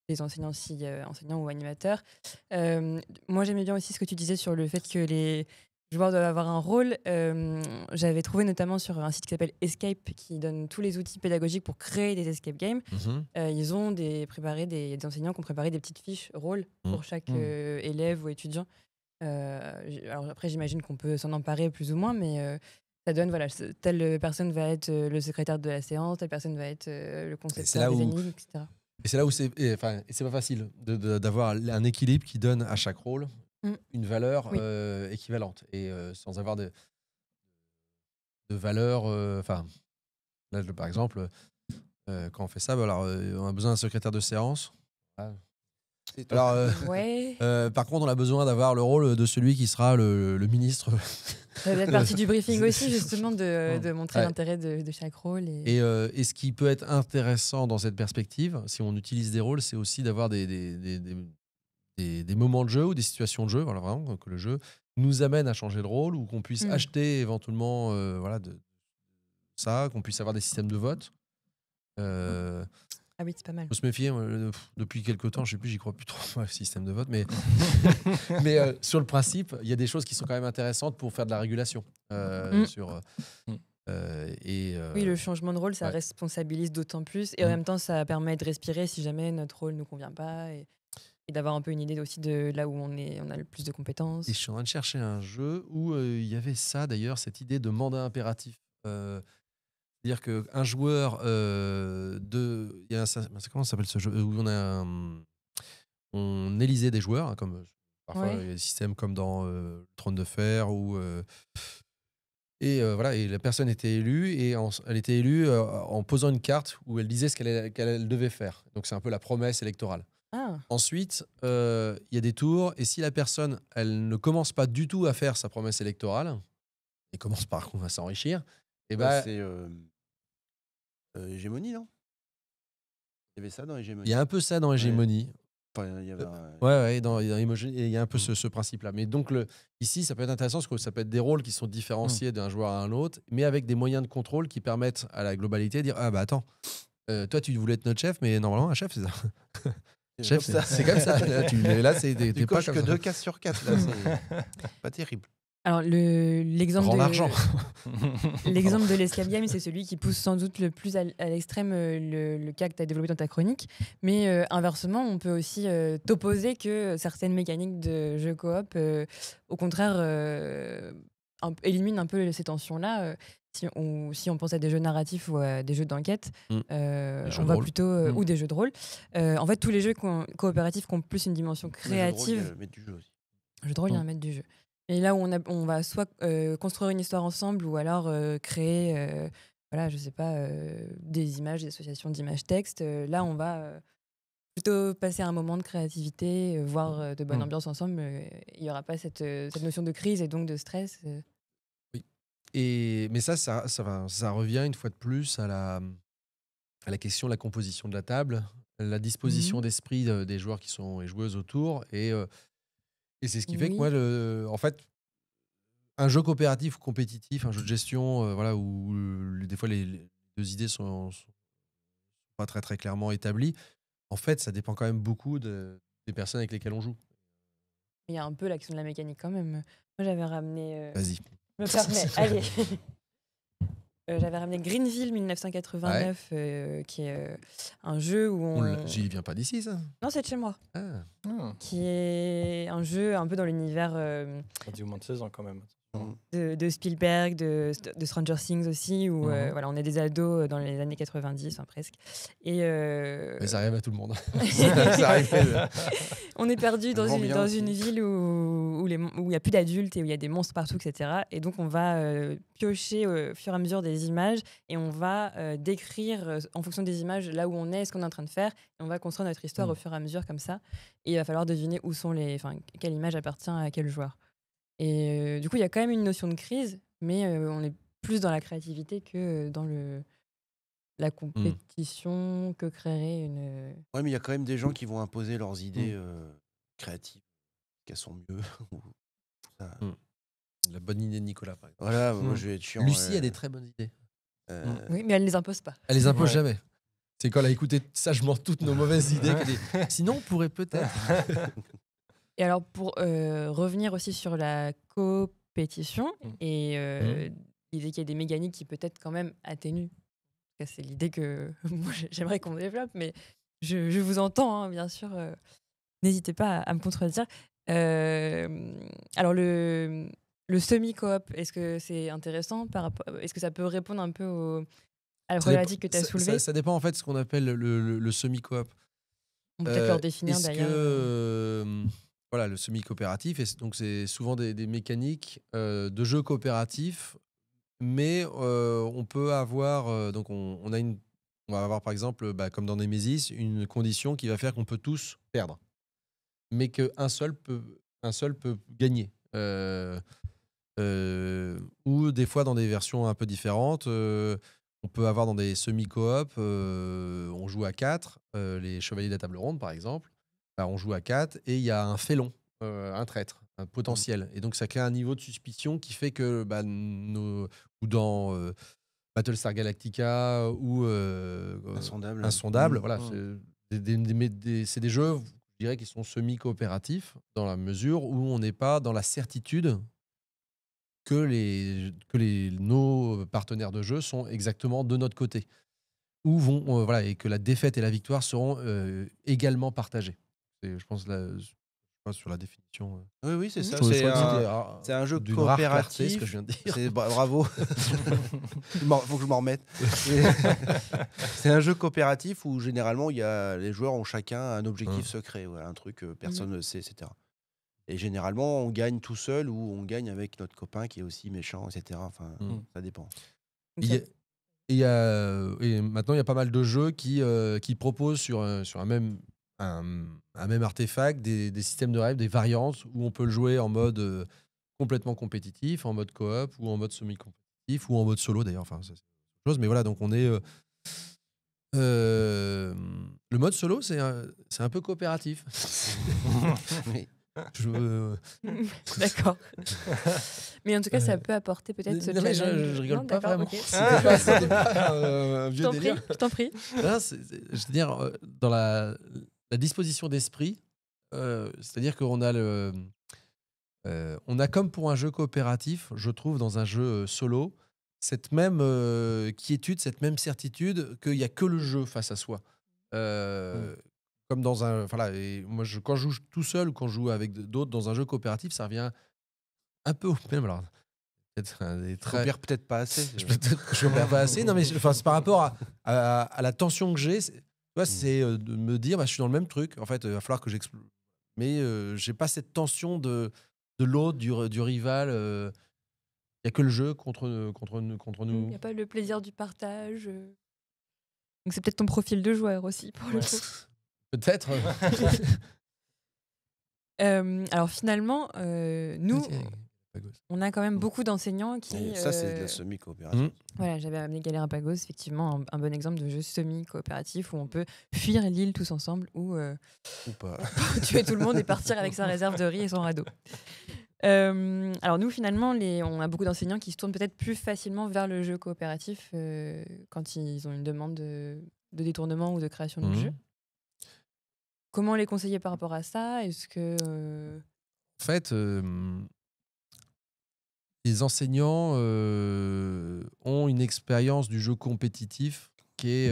des enseignants, enseignants ou animateurs. Moi j'aimais bien aussi ce que tu disais sur le fait que les joueurs doivent avoir un rôle. J'avais trouvé notamment sur un site qui s'appelle Escape, qui donne tous les outils pédagogiques pour créer des escape games. Ils ont des enseignants qui ont préparé des petites fiches rôles pour chaque élève ou étudiant. Alors après, j'imagine qu'on peut s'en emparer plus ou moins, mais ça donne, voilà, telle personne va être le secrétaire de la séance, telle personne va être le concepteur des énigmes, etc. Et c'est là où c'est pas facile d'avoir un équilibre qui donne à chaque rôle une valeur équivalente, et sans avoir de valeur. Là, par exemple, quand on fait ça, alors, on a besoin d'un secrétaire de séance. Alors, par contre, on a besoin d'avoir le rôle de celui qui sera le ministre. Ça doit être partie du briefing aussi, justement, de montrer l'intérêt de chaque rôle. Et ce qui peut être intéressant dans cette perspective, si on utilise des rôles, c'est aussi d'avoir des moments de jeu ou des situations de jeu, voilà, vraiment, que le jeu nous amène à changer de rôle, ou qu'on puisse acheter éventuellement qu'on puisse avoir des systèmes de vote. Ah oui, c'est pas mal. Il faut se méfier, depuis quelques temps, je sais plus, j'y crois plus trop au système de vote, mais, sur le principe, il y a des choses qui sont quand même intéressantes pour faire de la régulation. Oui, le changement de rôle, ça responsabilise d'autant plus, et en même temps, ça permet de respirer si jamais notre rôle ne nous convient pas, et d'avoir un peu une idée aussi de là où on a le plus de compétences. Et je suis en train de chercher un jeu où il y avait ça, d'ailleurs, cette idée de mandat impératif. C'est-à-dire qu'un joueur comment ça s'appelle ce jeu où on élisait des joueurs, comme parfois il y a des systèmes comme dans Trône de Fer, ou Et voilà, et la personne était élue, et elle était élue en posant une carte où elle disait ce qu'elle devait faire. Donc c'est un peu la promesse électorale. Ah, Ensuite, il y a des tours, et si la personne elle ne commence pas du tout à faire sa promesse électorale, et commence par contre à s'enrichir, et Bah, ben c'est Hégémonie, non? Il y avait ça dans il Hégémonie. y a un peu ça dans Hégémonie. Enfin, il y avait Ouais, dans Emoji, il y a un peu ce principe-là. Mais donc, ici, ça peut être intéressant parce que ça peut être des rôles qui sont différenciés d'un joueur à un autre, mais avec des moyens de contrôle qui permettent à la globalité de dire ah bah attends, toi tu voulais être notre chef, mais normalement un chef c'est ça. Chef, c'est comme ça. Là, t'es tu pas coches comme que ça. 2 cases sur 4. Là, c'est pas terrible. alors l'exemple Rends de l'argent. l'exemple de l'escape game, c'est celui qui pousse sans doute le plus à l'extrême le cas que tu as développé dans ta chronique. Mais inversement, on peut aussi t'opposer que certaines mécaniques de jeu coop, au contraire, éliminent un peu ces tensions-là. Si on pense à des jeux narratifs ou à des jeux d'enquête, jeux on de va rôle. plutôt ou des jeux de rôle. En fait, tous les jeux coopératifs qui ont plus une dimension créative. Mais du jeu aussi. Jeu de rôle, il y a un maître du jeu. Et là où on va soit construire une histoire ensemble ou alors créer, voilà, je sais pas, des images, des associations d'images-textes. Là, on va plutôt passer un moment de créativité, voir de bonne ambiance ensemble. Il n'y aura pas cette notion de crise et donc de stress. Mais ça revient une fois de plus à la question de la composition de la table, la disposition d'esprit des joueurs qui sont et joueuses autour. Et c'est ce qui fait que moi, en fait, un jeu coopératif ou compétitif, un jeu de gestion, voilà, où des fois les deux idées sont pas très très clairement établies, en fait, ça dépend quand même beaucoup des personnes avec lesquelles on joue. Il y a un peu l'action de la mécanique quand même. Moi, j'avais ramené. Vas-y. Je me permets, allez. J'avais ramené Greenville 1989, qui est un jeu où on. J'y viens pas d'ici, ça. Non, c'est de chez moi. Ah. Qui est un jeu un peu dans l'univers Ça dit au moins de 16 ans quand même. de Spielberg, de Stranger Things aussi, où voilà, on est des ados dans les années 90, enfin presque. Et Mais ça arrive à tout le monde. Ça arrive. on est perdu dans Vraiment bien une aussi. ville où il n'y a plus d'adultes et où il y a des monstres partout, etc. Et donc on va piocher au fur et à mesure des images et on va décrire en fonction des images là où on est, ce qu'on est en train de faire. Et on va construire notre histoire au fur et à mesure comme ça. Et il va falloir deviner quelle image appartient à quel joueur. Et du coup, il y a quand même une notion de crise, mais on est plus dans la créativité que dans la compétition que créerait une. Ouais, mais il y a quand même des gens qui vont imposer leurs idées créatives, qu'elles sont mieux. La bonne idée de Nicolas, par exemple. Voilà, moi je vais être chiant. Lucie a des très bonnes idées. Oui, mais elle ne les impose pas. Elle les impose jamais. C'est quand elle a écouté sagement toutes nos mauvaises idées qu'elle dit sinon on pourrait peut-être. Et alors, pour revenir aussi sur la compétition et l'idée qu'il y a des mécaniques qui peut-être quand même atténuent. C'est l'idée que moi j'aimerais qu'on développe, mais je vous entends, hein, bien sûr. N'hésitez pas à me contredire. Alors, le semi-coop, est-ce que c'est intéressant est-ce que ça peut répondre un peu à la problématique que tu as soulevée? Ça dépend en fait de ce qu'on appelle le semi-coop. On peut peut-être leur définir est-ce d'ailleurs. que voilà, le semi-coopératif, donc c'est souvent des mécaniques de jeu coopératif, mais on peut avoir donc on va avoir par exemple, comme dans Nemesis, une condition qui va faire qu'on peut tous perdre, mais qu'un seul peut gagner. Ou des fois dans des versions un peu différentes, on peut avoir dans des semi-coop, on joue à 4, les Chevaliers de la Table Ronde par exemple, on joue à 4 et il y a un félon, un traître, un potentiel. Et donc ça crée un niveau de suspicion qui fait que ou dans Battlestar Galactica ou Insondable, voilà, c'est des jeux, je dirais, qui sont semi-coopératifs dans la mesure où on n'est pas dans la certitude que nos partenaires de jeu sont exactement de notre côté, ou voilà, et que la défaite et la victoire seront également partagées. Je pense sur la définition. Oui, c'est ça. C'est un jeu d'une rare clarté, coopératif. ce que je viens de dire. Bravo. Faut que je m'en remette. C'est un jeu coopératif où généralement les joueurs ont chacun un objectif secret, un truc personne ne sait, etc. Et généralement, on gagne tout seul ou on gagne avec notre copain qui est aussi méchant, etc. Enfin, ça dépend. Donc, Et maintenant, il y a pas mal de jeux qui proposent sur un même artefact des systèmes de règles, des variantes où on peut le jouer en mode complètement compétitif, en mode coop ou en mode semi-compétitif ou en mode solo d'ailleurs. Enfin, c'est autre chose. Mais voilà, donc on est. Le mode solo, c'est un peu coopératif. Oui. D'accord. Mais en tout cas, ça peut apporter peut-être ce Non, mais challenge. je rigole Non, pas d'accord, vraiment. ok. C'était pas un Je vieux t'en prie, délire. je t'en prie. Là, je veux dire, dans la disposition d'esprit, c'est-à-dire qu'on a on a comme pour un jeu coopératif, je trouve, dans un jeu solo, cette même quiétude, cette même certitude qu'il n'y a que le jeu face à soi. Comme dans un. Voilà, et moi, quand je joue tout seul ou quand je joue avec d'autres dans un jeu coopératif, ça revient un peu au même. Alors, peut-être des Tu coopères peut-être pas assez. je ne pas assez. Non, mais c'est par rapport à la tension que j'ai. Tu vois, c'est de me dire, bah, je suis dans le même truc. En fait, il va falloir que j'explose. Mais j'ai pas cette tension de l'autre, du rival. Il n'y a que le jeu contre Il nous. n'y a pas le plaisir du partage. Donc c'est peut-être ton profil de joueur aussi, pour le Ouais. coup. Peut-être. Alors finalement, nous, on a quand même Mm. beaucoup d'enseignants qui... Et ça, c'est de la semi-coopération. Voilà, j'avais amené Galera-Pagos, effectivement, un bon exemple de jeu semi-coopératif où on peut fuir l'île tous ensemble ou Ou pas. tuer tout le monde et partir avec sa réserve de riz et son radeau. Alors nous, finalement, on a beaucoup d'enseignants qui se tournent peut-être plus facilement vers le jeu coopératif quand ils ont une demande de détournement ou de création de jeu. Comment les conseiller par rapport à ça? Est-ce que... En fait, les enseignants ont une expérience du jeu compétitif qui est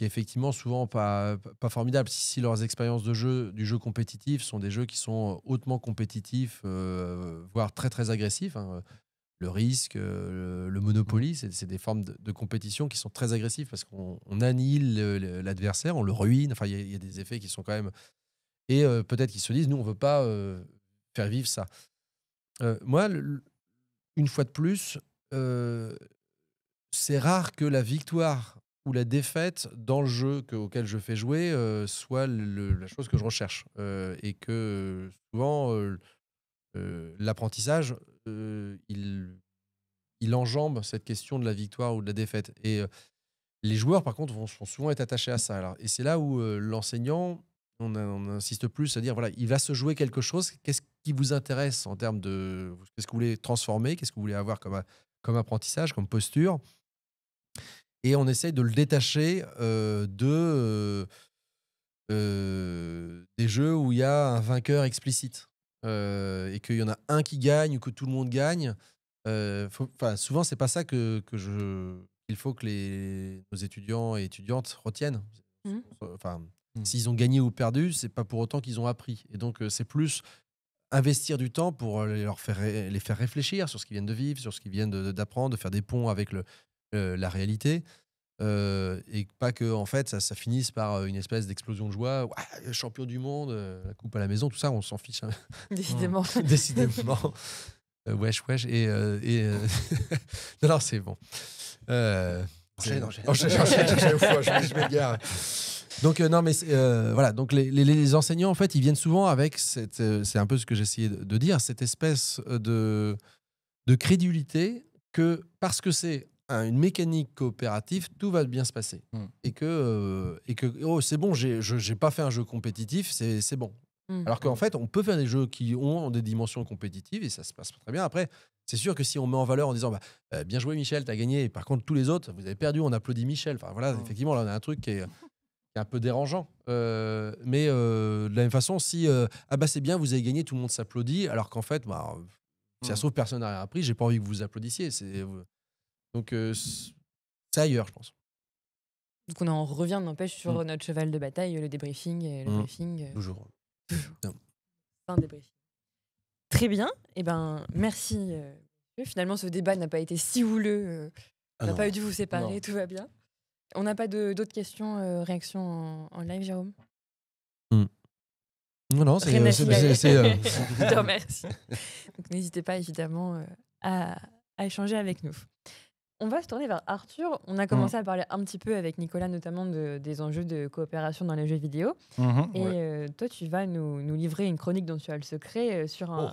effectivement souvent pas formidable. Si leurs expériences du jeu compétitif sont des jeux qui sont hautement compétitifs, voire très très agressifs, hein. Le risque, le Monopoly, c'est des formes de compétition qui sont très agressives parce qu'on annihile l'adversaire, on le ruine. Enfin, il y a des effets qui sont quand même... Et peut-être qu'ils se disent, nous, on ne veut pas faire vivre ça. Moi, une fois de plus, c'est rare que la victoire ou la défaite dans le jeu auquel je fais jouer soit la chose que je recherche. Et que souvent, l'apprentissage, il enjambe cette question de la victoire ou de la défaite. Et les joueurs, par contre, vont souvent être attachés à ça. Alors, et c'est là où l'enseignant, on insiste plus à dire, voilà, il va se jouer quelque chose. Qu'est-ce qui vous intéresse en termes de... Qu'est-ce que vous voulez transformer? Qu'est-ce que vous voulez avoir comme apprentissage, comme posture? Et on essaye de le détacher des jeux où il y a un vainqueur explicite. Et qu'il y en a un qui gagne ou que tout le monde gagne. Souvent, c'est pas ça qu'il faut que nos étudiants et étudiantes retiennent. S'ils ont gagné ou perdu, c'est pas pour autant qu'ils ont appris. Et donc, c'est plus investir du temps pour les faire réfléchir sur ce qu'ils viennent de vivre, sur ce qu'ils viennent d'apprendre, de faire des ponts avec la réalité. Et pas que en fait ça finisse par une espèce d'explosion de joie. Ouais, champion du monde, la coupe à la maison, tout ça, on s'en fiche. Hein. Décidément. Décidément. Wesh. Non, c'est bon. Enchaîne. Je m'égare. Donc, non, mais voilà. Donc, les enseignants, en fait, ils viennent souvent avec c'est un peu ce que j'essayais de dire, cette espèce de crédulité que parce que c'est une mécanique coopérative, tout va bien se passer. Et que oh, c'est bon, j'ai pas fait un jeu compétitif, c'est bon. Alors qu'en fait, on peut faire des jeux qui ont des dimensions compétitives et ça se passe très bien. Après, c'est sûr que si on met en valeur en disant bien joué Michel, t'as gagné, et par contre tous les autres, vous avez perdu, on applaudit Michel. Enfin voilà, effectivement, là on a un truc qui est un peu dérangeant. Mais de la même façon, si c'est bien, vous avez gagné, tout le monde s'applaudit, alors qu'en fait, si ça se trouve, personne n'a rien appris, j'ai pas envie que vous applaudissiez. Donc c'est ailleurs, je pense. Donc on en revient, n'empêche, sur notre cheval de bataille, le débriefing et le briefing. Toujours. Un débriefing. Très bien. Eh ben, merci. Finalement, ce débat n'a pas été si houleux. On n'a pas eu dû vous séparer, non. Tout va bien. On n'a pas d'autres questions, réactions en live, Jérôme? Non, Rien à signaler. c'est Je te remercie. Donc n'hésitez pas évidemment à échanger avec nous. On va se tourner vers Arthur. On a commencé à parler un petit peu avec Nicolas, notamment des enjeux de coopération dans les jeux vidéo. Et toi, tu vas nous livrer une chronique dont tu as le secret sur un.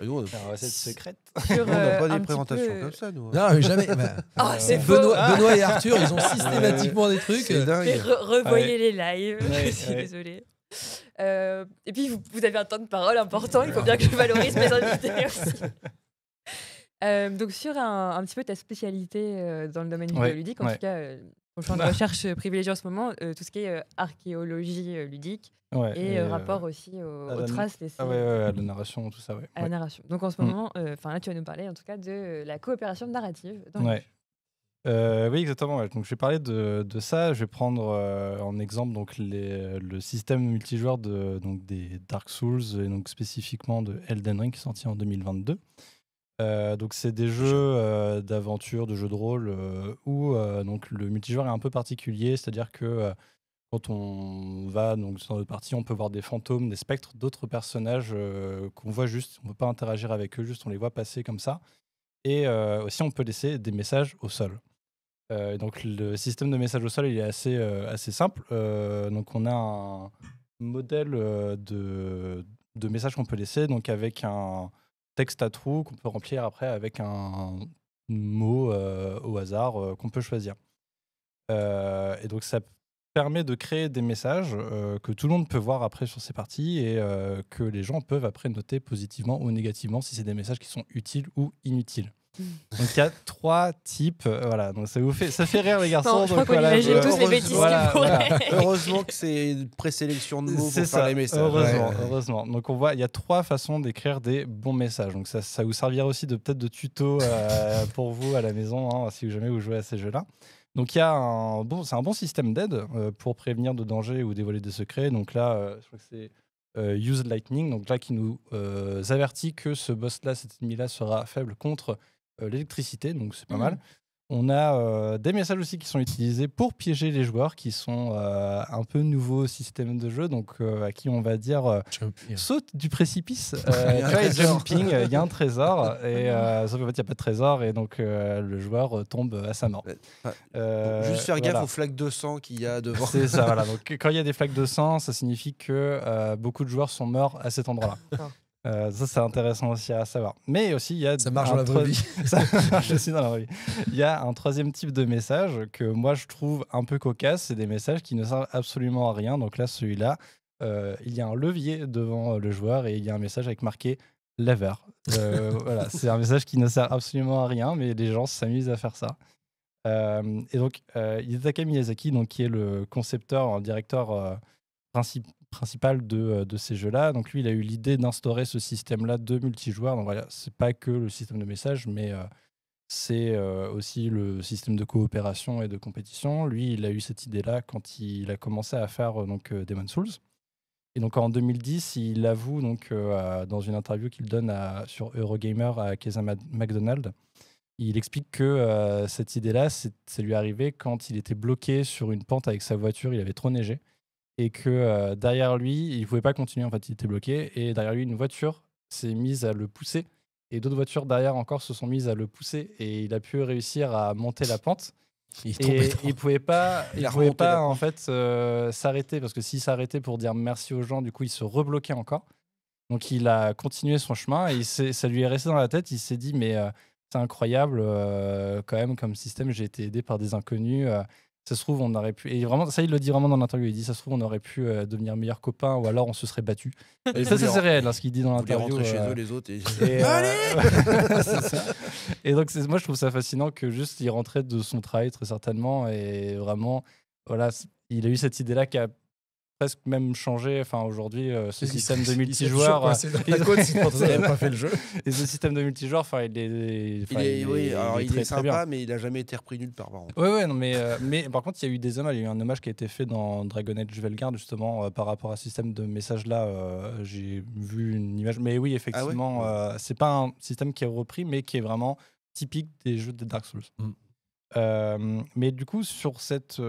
Nous, on La recette secrète. Sur, n'a pas des un petit présentations peu- comme ça, nous. Non, mais jamais. c'est Benoît et Arthur, ils ont systématiquement des trucs. C'est dingue. Et revoyez Ouais. les lives. Ouais, Je suis ouais. désolée. Et puis, vous avez un temps de parole important. Il faut bien que je valorise mes invités aussi. Donc, sur un petit peu ta spécialité dans le domaine vidéoludique, en tout cas, ton champ de recherche privilégié en ce moment, tout ce qui est archéologie ludique et rapport aussi aux traces laissées à la narration, tout ça. à la narration. Donc, en ce moment, là, tu vas nous parler en tout cas de la coopération narrative dans les jeux. Oui, exactement. Ouais. Donc, je vais parler de ça. Je vais prendre en exemple donc, le système multijoueur des Dark Souls et donc spécifiquement de Elden Ring qui est sorti en 2022. Donc, c'est des jeux d'aventure, de jeux de rôle où donc, le multijoueur est un peu particulier, c'est-à-dire que quand on va donc, dans notre partie, on peut voir des fantômes, des spectres, d'autres personnages qu'on voit juste. On ne peut pas interagir avec eux, juste on les voit passer comme ça. Et aussi, on peut laisser des messages au sol. Donc le système de message au sol il est assez simple. Donc on a un modèle de message qu'on peut laisser donc avec un texte à trous qu'on peut remplir après avec un mot au hasard qu'on peut choisir. Et donc ça permet de créer des messages que tout le monde peut voir après sur ses parties et que les gens peuvent après noter positivement ou négativement si c'est des messages qui sont utiles ou inutiles. Donc il y a 3 types, voilà. Donc ça fait rire les garçons. Non, je crois qu'on imagine tous les bêtises voilà, qu'ils pourraient. Heureusement que c'est une présélection de mots pour C'est faire ça, les messages. heureusement. Donc on voit, il y a 3 façons d'écrire des bons messages. Donc ça vous servira aussi peut-être de tuto pour vous à la maison, hein, si jamais vous jouez à ces jeux-là. Donc il y a c'est un bon système d'aide pour prévenir de dangers ou dévoiler des secrets. Donc là, je crois que c'est Use Lightning, donc là qui nous avertit que ce boss-là, cet ennemi-là sera faible contre l'électricité, donc c'est pas mal. On a des messages aussi qui sont utilisés pour piéger les joueurs qui sont un peu nouveaux au système de jeu, donc à qui on va dire saute du précipice, jumping, il y a un trésor, et sauf qu'en fait il n'y a pas de trésor, et donc le joueur tombe à sa mort. Juste faire gaffe aux flaques de sang qu'il y a devant. C'est ça, voilà. Donc quand il y a des flaques de sang, ça signifie que beaucoup de joueurs sont morts à cet endroit-là. Ça c'est intéressant aussi à savoir. Mais aussi il y a ça marche dans la vraie vie. Ça marche aussi dans la vraie vie. Il y a un troisième type de message que moi je trouve un peu cocasse. C'est des messages qui ne servent absolument à rien. Donc là celui-là, il y a un levier devant le joueur et il y a un message avec marqué lever. Voilà, c'est un message qui ne sert absolument à rien, mais les gens s'amusent à faire ça. Et donc Hidetaka Miyazaki, donc qui est le concepteur, directeur principal de ces jeux-là. Donc lui, il a eu l'idée d'instaurer ce système-là de multijoueur. Donc voilà, c'est pas que le système de message, mais c'est aussi le système de coopération et de compétition. Lui, il a eu cette idée-là quand il a commencé à faire Demon's Souls. Et donc en 2010, il avoue donc dans une interview qu'il donne sur Eurogamer à Keza McDonald, il explique que cette idée-là, ça lui est arrivé quand il était bloqué sur une pente avec sa voiture, il avait trop neigé. Et que derrière lui, il ne pouvait pas continuer, en fait, il était bloqué. Et derrière lui, une voiture s'est mise à le pousser. Et d'autres voitures derrière encore se sont mises à le pousser. Et il a pu réussir à monter la pente. Et il ne pouvait pas, en fait, s'arrêter. Parce que s'il s'arrêtait pour dire merci aux gens, du coup, il se rebloquait encore. Donc il a continué son chemin. Et ça lui est resté dans la tête. Il s'est dit, mais c'est incroyable quand même comme système. J'ai été aidé par des inconnus. Ça se trouve, on aurait pu. Et vraiment, ça, il le dit vraiment dans l'interview. Il dit, ça se trouve, on aurait pu devenir meilleurs copains ou alors on se serait battus. Et ça, c'est réel, ce qu'il dit dans l'interview. Rentrer chez eux, les autres. Allez c'est ça. Et donc, moi, je trouve ça fascinant que juste, il rentrait de son travail, très certainement. Et vraiment, voilà, il a eu cette idée-là qui a presque même changé. Enfin, aujourd'hui, ce système de multijoueur. C'est la côte si tu n'avais pas fait le jeu. Et ce système de multijoueur, il est sympa, mais il n'a jamais été repris nulle part. Ouais, non, mais par contre, il y a eu des hommages. Il y a eu un hommage qui a été fait dans Dragon Age Velguard, justement, par rapport à ce système de message-là. J'ai vu une image. Mais oui, effectivement, c'est pas un système qui est repris, mais qui est vraiment typique des jeux de Dark Souls. Mais du coup, sur cette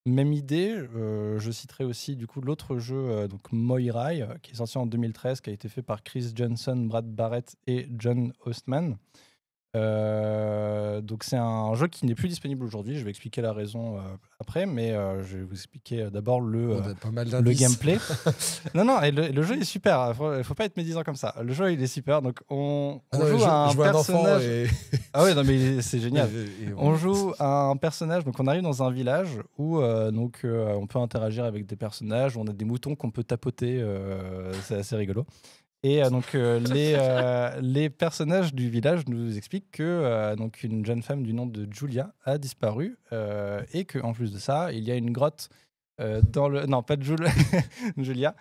Même idée, je citerai aussi du coup l'autre jeu, donc Moirai, qui est sorti en 2013, qui a été fait par Chris Johnson, Brad Barrett et John Ostman. Donc c'est un jeu qui n'est plus disponible aujourd'hui. Je vais expliquer la raison après, mais je vais vous expliquer d'abord On a pas mal le d'indices. gameplay. Non, et le jeu est super. Il faut pas être médisant comme ça. Le jeu, il est super. Donc on joue à un je vois personnage. un enfant et... Ah ouais, non mais c'est génial. et On joue à un personnage, donc on arrive dans un village où on peut interagir avec des personnages, on a des moutons qu'on peut tapoter, c'est assez rigolo. Et les personnages du village nous expliquent que donc une jeune femme du nom de Julia a disparu et qu'en plus de ça, il y a une grotte dans le... Non, pas de Julia.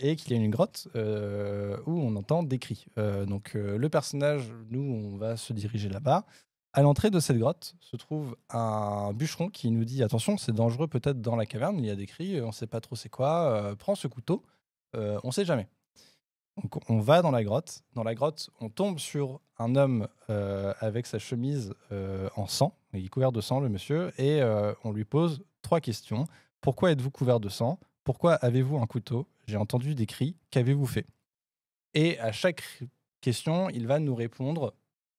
Et qu'il y a une grotte où on entend des cris. Le personnage, nous, on va se diriger là-bas. À l'entrée de cette grotte se trouve un bûcheron qui nous dit « Attention, c'est dangereux peut-être dans la caverne, il y a des cris, on ne sait pas trop c'est quoi, prends ce couteau, on ne sait jamais. » Donc on va dans la grotte. Dans la grotte, on tombe sur un homme avec sa chemise en sang. Il est couvert de sang, le monsieur. Et on lui pose 3 questions. Pourquoi êtes-vous couvert de sang? Pourquoi avez-vous un couteau? J'ai entendu des cris. Qu'avez-vous fait? Et à chaque question, il va nous répondre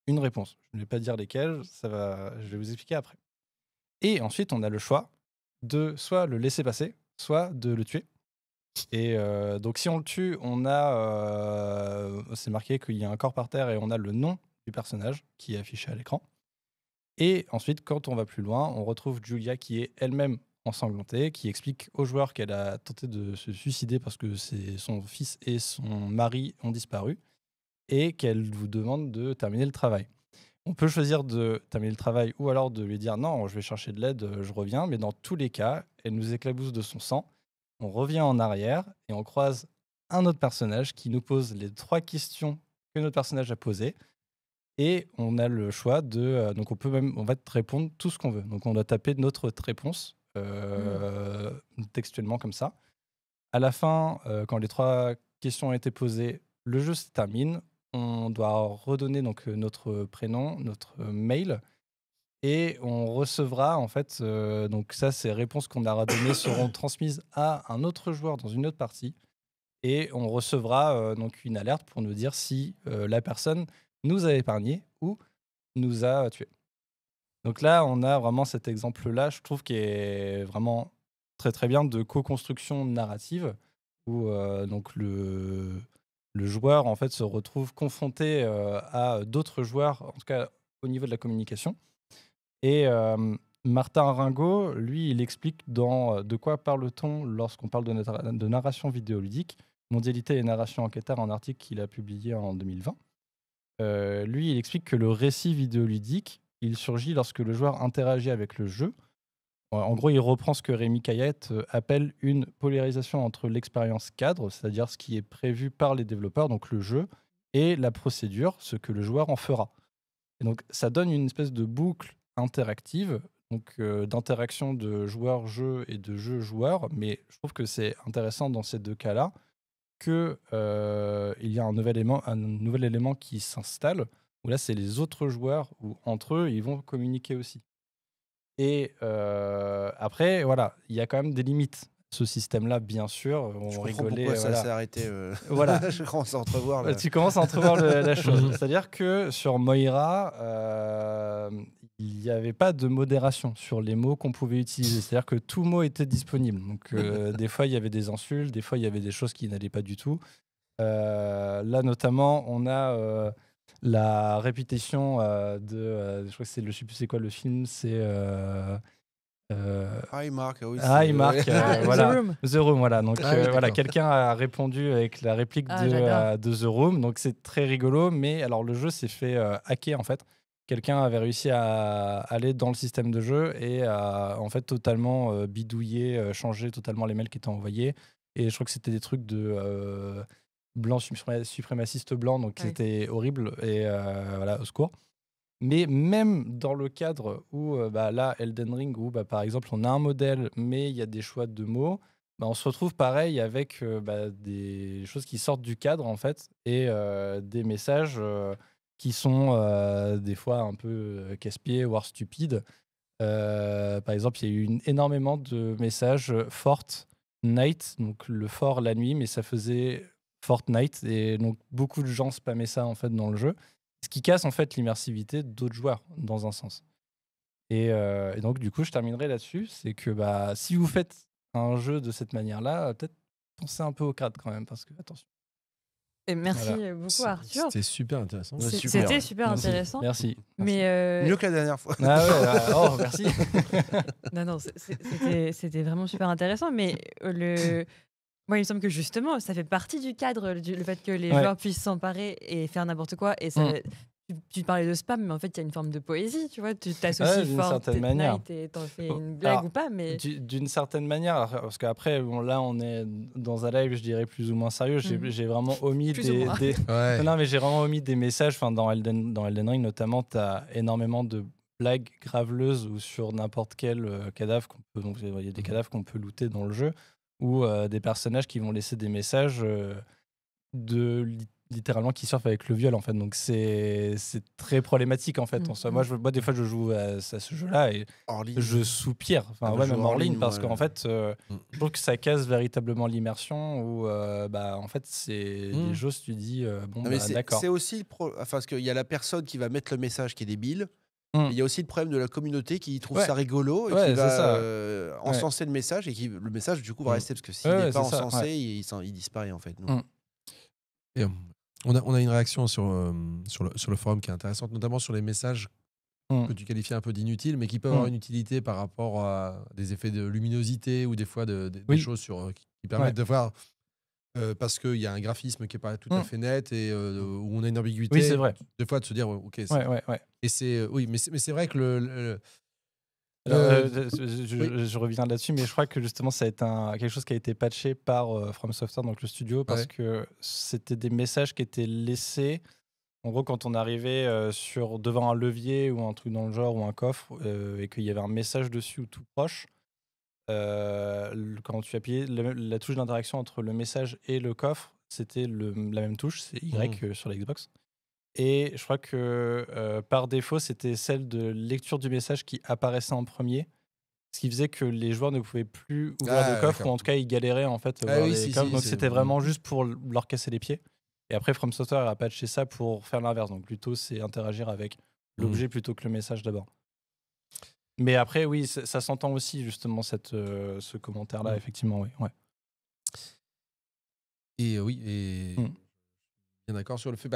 une réponse. Je ne vais pas dire lesquelles. Je vais vous expliquer après. Et ensuite, on a le choix de soit le laisser passer, soit de le tuer. Et donc si on le tue, c'est marqué qu'il y a un corps par terre et on a le nom du personnage qui est affiché à l'écran. Et ensuite, quand on va plus loin, on retrouve Julia qui est elle-même ensanglantée, qui explique aux joueurs qu'elle a tenté de se suicider parce que son fils et son mari ont disparu et qu'elle vous demande de terminer le travail. On peut choisir de terminer le travail ou alors de lui dire non, je vais chercher de l'aide, je reviens. Mais dans tous les cas, elle nous éclabousse de son sang. On revient en arrière et on croise un autre personnage qui nous pose les 3 questions que notre personnage a posées. Et on a le choix de... donc on va te répondre tout ce qu'on veut. Donc on doit taper notre réponse textuellement comme ça. À la fin, quand les 3 questions ont été posées, le jeu se termine. On doit redonner donc notre prénom, notre mail. Et on recevra, en fait, donc ça, ces réponses qu'on aura données seront transmises à un autre joueur dans une autre partie. Et on recevra donc une alerte pour nous dire si la personne nous a épargné ou nous a tués. Donc là, on a vraiment cet exemple-là, je trouve, qui est vraiment très très bien de co-construction narrative, où donc le joueur en fait se retrouve confronté à d'autres joueurs, en tout cas au niveau de la communication. Et Martin Ringot, lui, il explique dans De quoi parle-t-on lorsqu'on parle de narration vidéoludique, mondialité et narration enquêteur, un article qu'il a publié en 2020. Lui, il explique que le récit vidéoludique, il surgit lorsque le joueur interagit avec le jeu. En gros, il reprend ce que Rémi Cayette appelle une polarisation entre l'expérience cadre, c'est-à-dire ce qui est prévu par les développeurs, donc le jeu, et la procédure, ce que le joueur en fera. Et donc, ça donne une espèce de boucle interactive, donc d'interaction de joueur-jeu et de jeu-joueur, mais je trouve que c'est intéressant dans ces 2 cas-là qu'il y a un nouvel élément qui s'installe, où là, c'est les autres joueurs, où entre eux, ils vont communiquer aussi. Et après, voilà, il y a quand même des limites. Ce système-là, bien sûr, Je on comprends rigolait. pourquoi ça Voilà. s'est arrêté. Voilà. Je commence à entrevoir. Là. Tu commences à entrevoir la chose. C'est-à-dire que sur Moira, il n'y avait pas de modération sur les mots qu'on pouvait utiliser. C'est-à-dire que tout mot était disponible. Donc, des fois, il y avait des insultes, des fois, il y avait des choses qui n'allaient pas du tout. Là, notamment, on a la répétition de... je crois que c'est je sais plus c'est quoi le film, c'est... Hi Mark, ah oui. Hi Mark, voilà. The Room. The Room, voilà. Donc Ah oui, voilà, d'accord. quelqu'un a répondu avec la réplique j'adore. de The Room, donc c'est très rigolo. Mais alors le jeu s'est fait hacker en fait. Quelqu'un avait réussi à aller dans le système de jeu et à en fait totalement bidouiller, changer totalement les mails qui étaient envoyés. Et je crois que c'était des trucs de blancs suprémacistes blancs, donc Ouais. c'était horrible. Et voilà, au secours. Mais même dans le cadre où, là, Elden Ring, où par exemple on a un modèle, mais il y a des choix de mots, on se retrouve pareil avec des choses qui sortent du cadre en fait, et des messages qui sont des fois un peu casse-pieds, voire stupides. Par exemple, il y a eu énormément de messages Fortnite, donc le fort la nuit, mais ça faisait Fortnite, et donc beaucoup de gens spammaient ça en fait dans le jeu, ce qui casse en fait l'immersivité d'autres joueurs dans un sens. Et donc du coup, je terminerai là-dessus, c'est que si vous faites un jeu de cette manière-là, peut-être pensez un peu au cadre quand même, parce que attention. Et merci Voilà. beaucoup Arthur. C'était super intéressant. Ouais, C'était super Merci. intéressant. Merci. Mais Mieux que la dernière fois. Ah ouais, oh merci. non, c'était vraiment super intéressant. Mais moi, il me semble que justement, ça fait partie du cadre, le fait que les Ouais. joueurs puissent s'emparer et faire n'importe quoi. Et ça, tu parlais de spam, mais en fait, il y a une forme de poésie, tu vois. Tu t'associes d'une certaine manière. Fortnite et t'en fais Oh, une blague alors, ou pas, mais D'une certaine manière, alors, parce qu'après, là, on est dans un live, je dirais, plus ou moins sérieux. J'ai vraiment omis Plus ou moins. Ouais. Non, mais j'ai vraiment omis des messages. Enfin, dans Elden Ring, notamment, tu as énormément de blagues graveleuses ou sur n'importe quel cadavre qu'on peut. Donc, il y a des cadavres qu'on peut looter dans le jeu, ou des personnages qui vont laisser des messages littéralement qui surfent avec le viol, en fait. Donc, c'est très problématique, en fait. En soi. Moi, des fois, je joue à ce jeu-là et Hors ligne. je soupire. Enfin, Ah, je même joue en hors ligne, ligne, parce moi. qu'en fait, je trouve que ça casse véritablement l'immersion. Où, en fait, c'est des choses, tu dis, bon, Non, mais d'accord. c'est aussi parce qu'il y a la personne qui va mettre le message qui est débile. Mm. Il y a aussi le problème de la communauté qui trouve Ouais. ça rigolo et Ouais, qui c'est va ça. encenser le message et le message du coup va Mm. rester parce que s'il Ouais, n'est pas c'est ça, encensé, ouais. il disparaît en fait. Donc. Mm. Et, on a une réaction sur le forum qui est intéressante, notamment sur les messages que tu qualifies un peu d'inutiles, mais qui peuvent avoir une utilité par rapport à des effets de luminosité ou des fois des Oui. choses qui permettent de voir parce qu'il y a un graphisme qui n'est pas tout à fait net et où on a une ambiguïté. Oui, c'est vrai. Des fois, de se dire, ok, Ouais. et c'est oui, mais c'est vrai que Alors, je reviens là-dessus, mais je crois que justement, ça a été quelque chose qui a été patché par From Software, donc le studio, parce que c'était des messages qui étaient laissés. En gros, quand on arrivait devant un levier ou un truc dans le genre ou un coffre et qu'il y avait un message dessus ou tout proche, quand tu appuyais la touche d'interaction entre le message et le coffre, c'était la même touche, c'est Y sur la Xbox. Et je crois que par défaut, c'était celle de lecture du message qui apparaissait en premier. Ce qui faisait que les joueurs ne pouvaient plus ouvrir de coffre, ou en tout cas, ils galéraient en fait à ouvrir les coffres. Donc, c'était vraiment juste pour leur casser les pieds. Et après, From Software a patché ça pour faire l'inverse. Donc, plutôt, c'est interagir avec l'objet plutôt que le message d'abord. Mais après, oui, ça s'entend aussi, justement, ce commentaire-là, effectivement. Oui. Ouais. Et oui, bien d'accord sur le fait.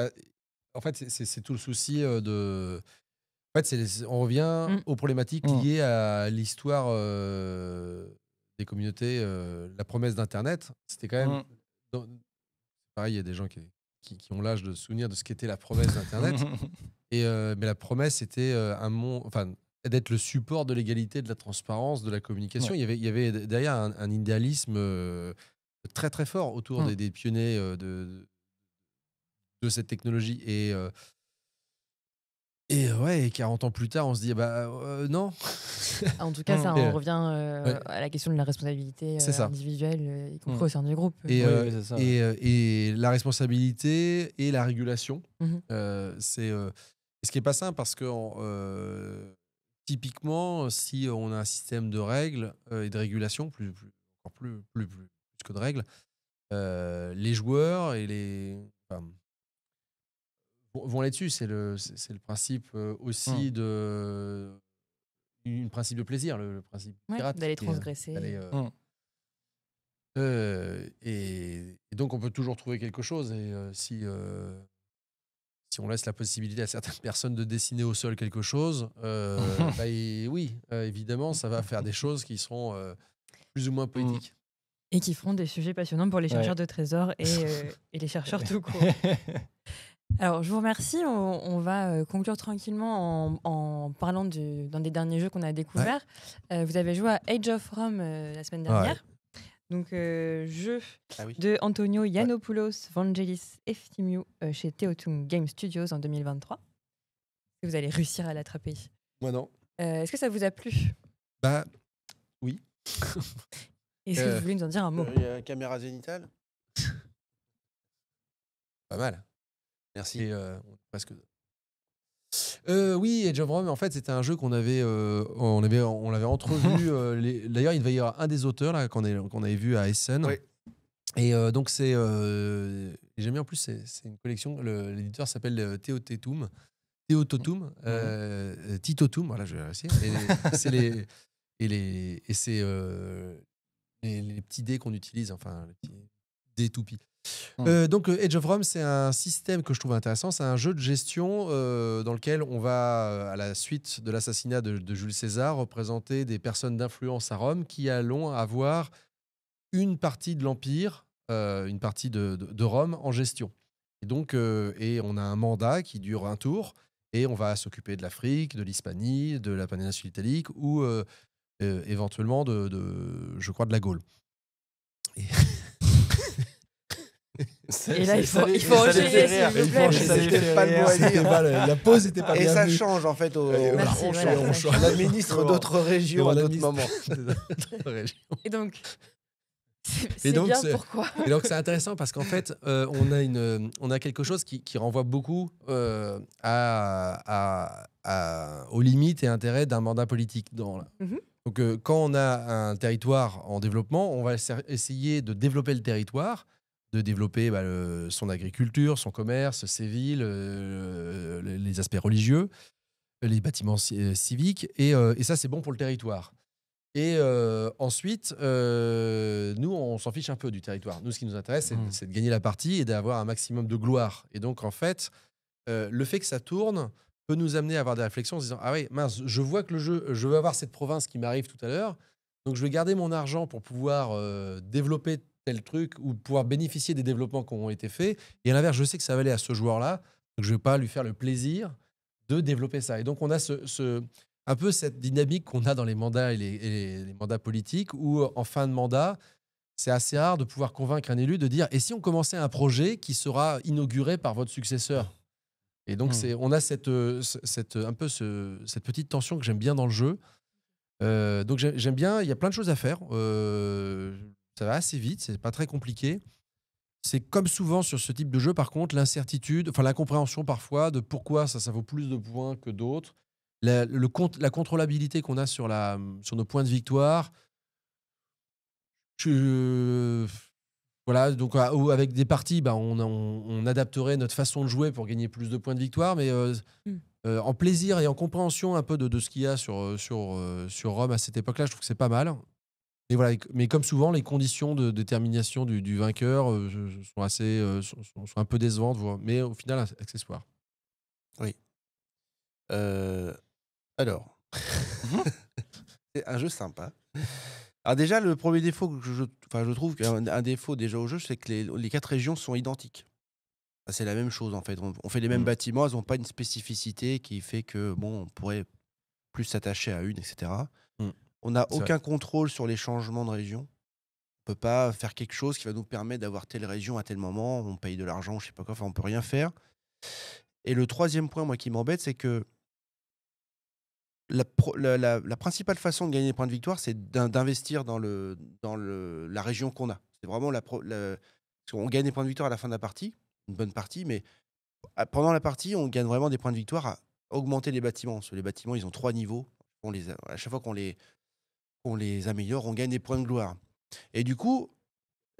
En fait, c'est tout le souci de. En fait, on revient aux problématiques liées à l'histoire des communautés, la promesse d'Internet. C'était quand même. Pareil, il y a des gens qui ont l'âge de se souvenir de ce qu'était la promesse d'Internet. Mais la promesse, c'était d'être le support de l'égalité, de la transparence, de la communication. Il y avait derrière un idéalisme très très fort autour des pionniers de cette technologie. Et 40 ans plus tard, on se dit non. En tout cas, ça en revient à la question de la responsabilité individuelle, y compris au sein du groupe. Et la responsabilité et la régulation, c'est ce qui n'est pas simple parce que typiquement, si on a un système de règles et de régulation, plus que de règles, les joueurs et vont là-dessus. C'est le principe aussi de principe de plaisir, le principe pirate. D'aller transgresser. Et donc, on peut toujours trouver quelque chose. Et si on laisse la possibilité à certaines personnes de dessiner au sol quelque chose, évidemment, ça va faire des choses qui seront plus ou moins poétiques. Et qui feront des sujets passionnants pour les chercheurs de trésors et les chercheurs tout court. Alors, je vous remercie. On va conclure tranquillement en parlant d'un des derniers jeux qu'on a découvert. Vous avez joué à Age of Rome la semaine dernière. Donc, jeu de Antonio Yiannopoulos, Vangelis Eftimiou chez Theotum Game Studios en 2023. Est-ce que vous allez réussir à l'attraper? Moi, non. Est-ce que ça vous a plu? Oui. Est-ce que vous voulez nous en dire un mot? Il y a la caméra zénitale. Pas mal. Merci. Et presque. Oui, Age of Rome, en fait, c'était un jeu qu'on avait, on l'avait entrevu. D'ailleurs, il devait y avoir un des auteurs là qu'on avait vu à Essen. Oui. Et donc c'est, j'aime bien en plus, c'est une collection. L'éditeur s'appelle Teototum, Titotum. Voilà, je vais réussir. Et c'est les petits dés qu'on utilise, enfin les petits dés toupies. Donc Age of Rome, c'est un système que je trouve intéressant. C'est un jeu de gestion dans lequel on va, à la suite de l'assassinat de Jules César, représenter des personnes d'influence à Rome qui allons avoir une partie de l'Empire, une partie de Rome en gestion. Et donc, et on a un mandat qui dure un tour et on va s'occuper de l'Afrique, de l'Hispanie, de la péninsule italique ou éventuellement je crois, de la Gaule. Et... Et là, il faut enchaîner, s'il vous plaît. C'était pas le mot à dire. La pause n'était pas Et bien ça venue. change en fait. Merci, voilà. On administre d'autres régions à d'autres moments. Et donc, Et c'est donc, bien pourquoi. Et donc c'est intéressant parce qu'en fait, on a quelque chose qui renvoie beaucoup aux limites et intérêts d'un mandat politique. Donc quand on a un territoire en développement, on va essayer de développer le territoire, de développer son agriculture, son commerce, ses villes, les aspects religieux, les bâtiments civiques. Et ça, c'est bon pour le territoire. Et ensuite, nous, on s'en fiche un peu du territoire. Nous, ce qui nous intéresse, c'est de gagner la partie et d'avoir un maximum de gloire. Et donc, en fait, le fait que ça tourne peut nous amener à avoir des réflexions en se disant « Ah oui, mince, je vois que le jeu, je veux avoir cette province qui m'arrive tout à l'heure, donc je vais garder mon argent pour pouvoir développer tel truc ou pouvoir bénéficier des développements qui ont été faits. Et à l'inverse, je sais que ça va aller à ce joueur-là, donc je ne vais pas lui faire le plaisir de développer ça. » Et donc, on a un peu cette dynamique qu'on a dans les mandats et les mandats politiques où, en fin de mandat, c'est assez rare de pouvoir convaincre un élu de dire « Et si on commençait un projet qui sera inauguré par votre successeur ?» Et donc, on a cette petite tension que j'aime bien dans le jeu. Donc, j'aime bien. Il y a plein de choses à faire. Ça va assez vite. C'est pas très compliqué. C'est comme souvent sur ce type de jeu, par contre, l'incertitude, enfin l'incompréhension parfois de pourquoi ça vaut plus de points que d'autres. La contrôlabilité qu'on a sur nos points de victoire. Voilà, donc avec des parties, on adapterait notre façon de jouer pour gagner plus de points de victoire, mais en plaisir et en compréhension un peu de ce qu'il y a sur Rome à cette époque-là, je trouve que c'est pas mal. Et voilà, mais comme souvent, les conditions de détermination du vainqueur sont un peu décevantes, mais au final, accessoires. Oui. Alors, c'est un jeu sympa. Alors déjà, le premier défaut que je trouve qu'un défaut déjà au jeu, c'est que les 4 régions sont identiques. C'est la même chose en fait. On fait les mêmes bâtiments, elles n'ont pas une spécificité qui fait que on pourrait plus s'attacher à une, etc. On n'a aucun contrôle sur les changements de région. On peut pas faire quelque chose qui va nous permettre d'avoir telle région à tel moment. On paye de l'argent, je sais pas quoi. Enfin, on peut rien faire. Et le troisième point, moi, qui m'embête, c'est que la principale façon de gagner des points de victoire, c'est d'investir dans la région qu'on a. C'est vraiment parce qu'on gagne des points de victoire à la fin de la partie, une bonne partie, mais pendant la partie, on gagne vraiment des points de victoire à augmenter les bâtiments. Parce que les bâtiments, ils ont 3 niveaux. À chaque fois qu'on les améliore, on gagne des points de gloire. Et du coup,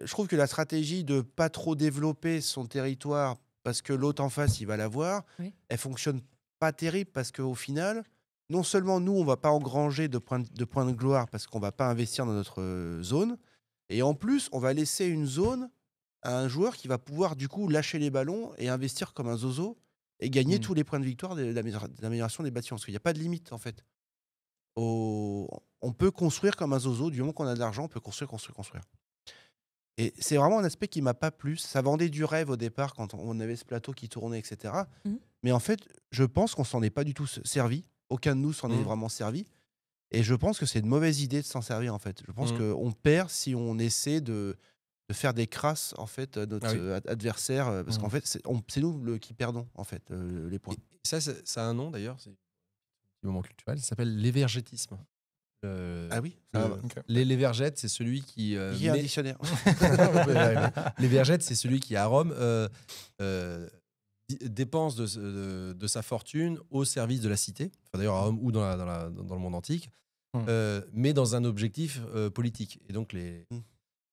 je trouve que la stratégie de pas trop développer son territoire parce que l'autre en face, il va l'avoir, elle fonctionne pas terrible parce qu'au final, non seulement nous, on va pas engranger de points de gloire parce qu'on va pas investir dans notre zone, et en plus, on va laisser une zone à un joueur qui va pouvoir du coup lâcher les ballons et investir comme un zozo et gagner tous les points de victoire de l'amélioration des bâtiments. Parce qu'il n'y a pas de limite en fait. On peut construire comme un zozo, du moment qu'on a de l'argent, on peut construire. Et c'est vraiment un aspect qui m'a pas plu. Ça vendait du rêve au départ quand on avait ce plateau qui tournait, etc. Mais en fait, je pense qu'on s'en est pas du tout servi. Aucun de nous s'en est vraiment servi. Et je pense que c'est une mauvaise idée de s'en servir en fait. Je pense qu'on perd si on essaie de faire des crasses en fait à notre adversaire, parce qu'en fait c'est nous qui perdons en fait les points. Et ça a un nom d'ailleurs, c'est un moment culturel, ça s'appelle l'évergétisme. Ah oui, l'évergète, c'est celui qui il y a un dictionnaire. L'évergète, c'est celui qui à Rome dépense de sa fortune au service de la cité, enfin, d'ailleurs à Rome ou dans le monde antique, mais dans un objectif politique. Et donc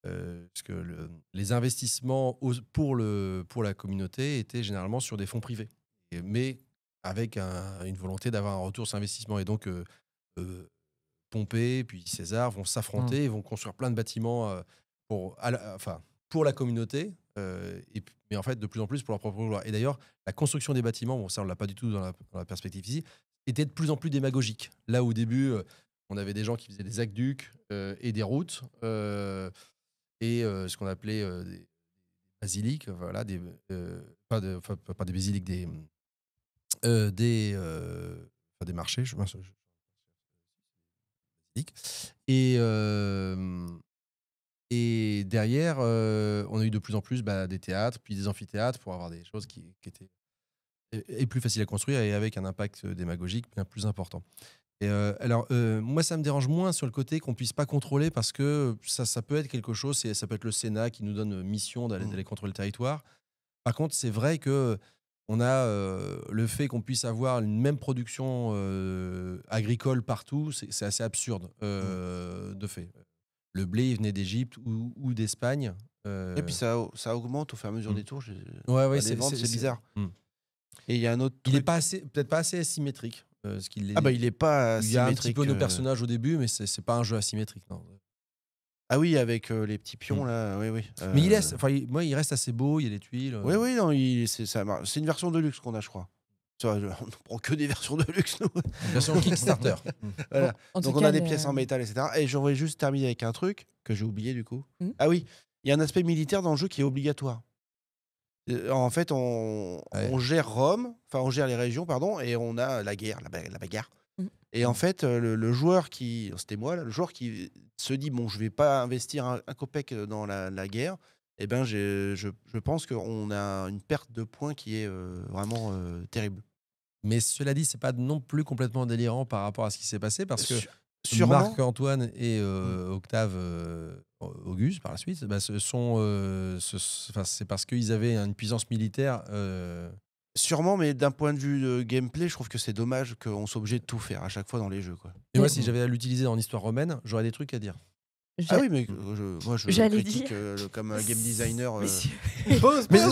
parce que les investissements pour la communauté étaient généralement sur des fonds privés, mais avec une volonté d'avoir un retour sur investissement. Et donc Pompée puis César vont s'affronter et vont construire plein de bâtiments pour la communauté, mais en fait de plus en plus pour leur propre gloire. Et d'ailleurs, la construction des bâtiments, bon ça on l'a pas du tout dans la perspective ici, était de plus en plus démagogique. Là au début, on avait des gens qui faisaient des aqueducs et des routes, et ce qu'on appelait des basiliques, voilà, pas des basiliques, des marchés, et derrière, on a eu de plus en plus des théâtres, puis des amphithéâtres pour avoir des choses qui étaient et plus faciles à construire et avec un impact démagogique bien plus important. Et moi, ça me dérange moins sur le côté qu'on puisse pas contrôler, parce que ça peut être quelque chose, ça peut être le Sénat qui nous donne mission d'aller contrôler le territoire. Par contre, c'est vrai que on a le fait qu'on puisse avoir une même production agricole partout, c'est assez absurde de fait. Le blé il venait d'Égypte ou d'Espagne. Et puis ça augmente au fur et à mesure des tours. Ouais, c'est bizarre. Et il y a un autre. Il est peut-être pas assez asymétrique. Il est pas asymétrique. Il y a un petit peu nos personnages au début, mais c'est pas un jeu asymétrique, non. Ah oui, avec les petits pions là, oui. Mais il reste assez beau, il y a les tuiles. Oui, non, c'est une version de luxe qu'on a, je crois. On ne prend que des versions de luxe, nous. Version Kickstarter. Voilà. Donc on a des pièces en métal, etc. Et j'aurais juste terminé avec un truc que j'ai oublié du coup. Ah oui, il y a un aspect militaire dans le jeu qui est obligatoire. En fait, on gère Rome, enfin on gère les régions, pardon, et on a la guerre, la bagarre. Et en fait, le joueur c'était moi, là, le joueur qui se dit bon, je vais pas investir un copec dans la guerre. Eh ben, je pense qu'on a une perte de points qui est vraiment terrible. Mais cela dit, c'est pas non plus complètement délirant par rapport à ce qui s'est passé, parce que sûrement, Marc-Antoine et Octave Auguste, par la suite, c'est parce qu'ils avaient une puissance militaire. Sûrement, mais d'un point de vue de gameplay, je trouve que c'est dommage qu'on soit obligé de tout faire à chaque fois dans les jeux, quoi. Et moi, si j'avais à l'utiliser dans l'histoire romaine, j'aurais des trucs à dire. Ah oui, mais moi je critique comme un game designer. Mais non.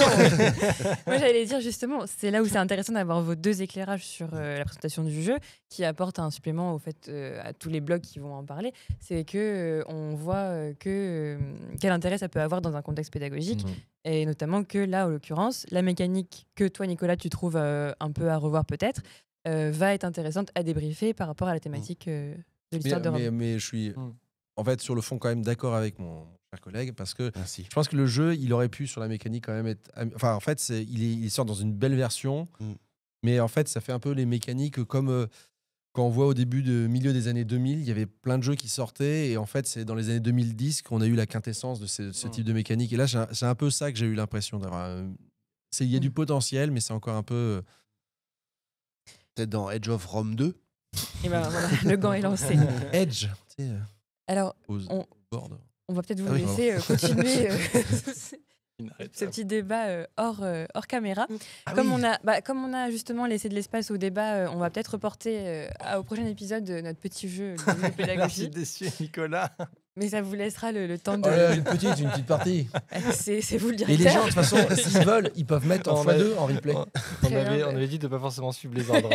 Moi j'allais dire justement, c'est là où c'est intéressant d'avoir vos deux éclairages sur la présentation du jeu, qui apporte un supplément au fait à tous les blogs qui vont en parler. C'est que on voit quel intérêt ça peut avoir dans un contexte pédagogique, et notamment que là, en l'occurrence, la mécanique que toi, Nicolas, tu trouves un peu à revoir peut-être, va être intéressante à débriefer par rapport à la thématique de l'histoire de Rome. Mais je suis en fait sur le fond quand même d'accord avec mon cher collègue, parce que je pense que le jeu, il aurait pu sur la mécanique quand même être. Enfin, en fait, il sort dans une belle version, mais en fait, ça fait un peu les mécaniques comme quand on voit au milieu des années 2000, il y avait plein de jeux qui sortaient, et en fait, c'est dans les années 2010 qu'on a eu la quintessence de ce type de mécanique. Et là, c'est un peu ça que j'ai eu l'impression d'avoir. Il y a du potentiel, mais c'est encore un peu. Peut-être dans Edge of Rome 2. Et ben voilà, le gant est lancé. Edge. Alors, on va peut-être vous laisser continuer ce petit débat hors caméra. Comme on a justement laissé de l'espace au débat, on va peut-être reporter au prochain épisode notre petit jeu de pédagogie. Déçu, Nicolas. Mais ça vous laissera le temps de... une petite partie. C'est vous le directeur. Et les gens, de toute façon, s'ils veulent, ils peuvent mettre en x2 en replay. On avait dit de ne pas forcément suivre les ordres.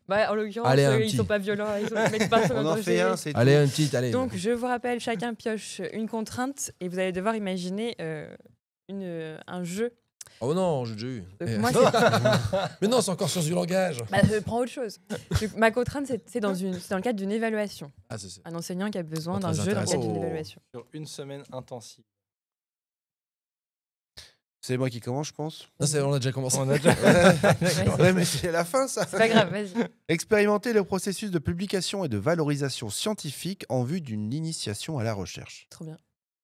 En l'occurrence, ils sont pas violents. Ils mettent pas on en fait un, c'est allez, une petite, allez. Donc, je vous rappelle, chacun pioche une contrainte et vous allez devoir imaginer un jeu. Oh non, j'ai déjà eu. Moi, mais non, c'est encore sur du langage. Je prends autre chose. Ma contrainte, c'est dans le cadre d'une évaluation. Un enseignant qui a besoin d'un jeu dans le cadre d'une évaluation. Sur une semaine intensive. C'est moi qui commence, je pense. Non, on a déjà commencé. Ouais, mais c'est la fin, ça. C'est pas grave, vas-y. Expérimenter le processus de publication et de valorisation scientifique en vue d'une initiation à la recherche. Trop bien.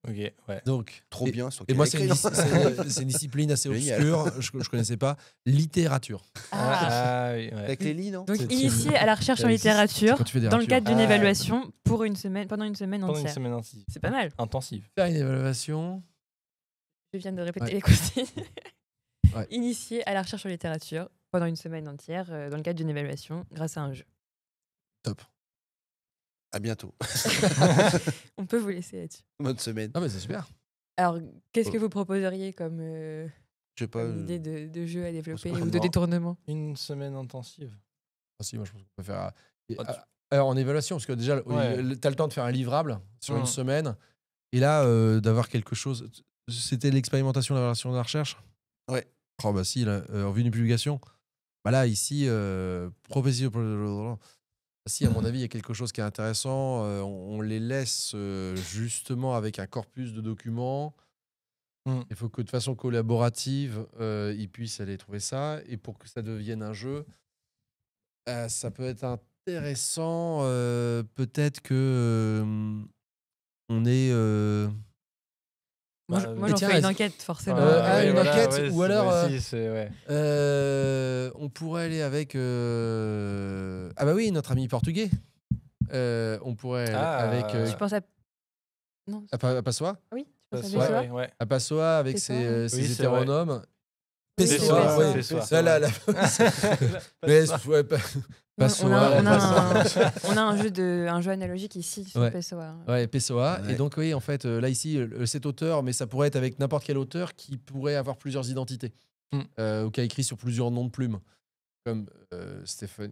Ok, ouais. Donc, trop bien. Et moi, c'est une discipline assez obscure, je connaissais pas. Littérature. Oui, ouais. Avec les lits, non? Donc, initié à la recherche en littérature dans le cadre d'une évaluation pendant une semaine entière. C'est pas mal. Intensive. Faire une évaluation. Je viens de répéter les consignes. Ouais. initié à la recherche en littérature pendant une semaine entière dans le cadre d'une évaluation grâce à un jeu. Top. À bientôt. On peut vous laisser là-dessus. Bonne semaine. Non, mais c'est super. Alors, qu'est-ce Oh. que vous proposeriez comme, Je sais pas. comme idée de jeu à développer pas ou de grave. détournement? Une semaine intensive. Ah, si, moi, je pense qu'on peut faire. Ah, Alors, en évaluation, parce que déjà, Ouais. tu as le temps de faire un livrable sur une Mm. semaine. Et là, d'avoir quelque chose. C'était l'expérimentation de la relation de la recherche. Ouais. Oh, bah si, là, en vue d'une publication. Bah là, ici, proposition. Si, à mon avis, il y a quelque chose qui est intéressant. On les laisse justement avec un corpus de documents. Il faut que de façon collaborative, ils puissent aller trouver ça. Et pour que ça devienne un jeu, ça peut être intéressant. Peut-être que on est. Moi, mais j'en tiens, fais une est-ce- enquête, forcément. une voilà, enquête, ouais, ou alors, moi aussi, c'est- ouais. on pourrait aller avec. Ah bah oui, notre ami portugais. On pourrait aller avec. Je pense à... Non, À Passoa. oui, tu penses à Ouais, Pessoa ouais. À Passoa avec Pessoa, ses, ouais. ses Oui, c'est vrai. hétéronomes. Oui, c'est Pessoa, vrai, ouais. Pessoa. Là, mais ouais, Passoa. on a un jeu analogique ici sur Ouais. Pessoa. Ouais, Pessoa. Ouais. Et donc, oui, en fait, là, ici, cet auteur, mais ça pourrait être avec n'importe quel auteur qui pourrait avoir plusieurs identités. Ou qui a écrit sur plusieurs noms de plumes. Comme Stéphane.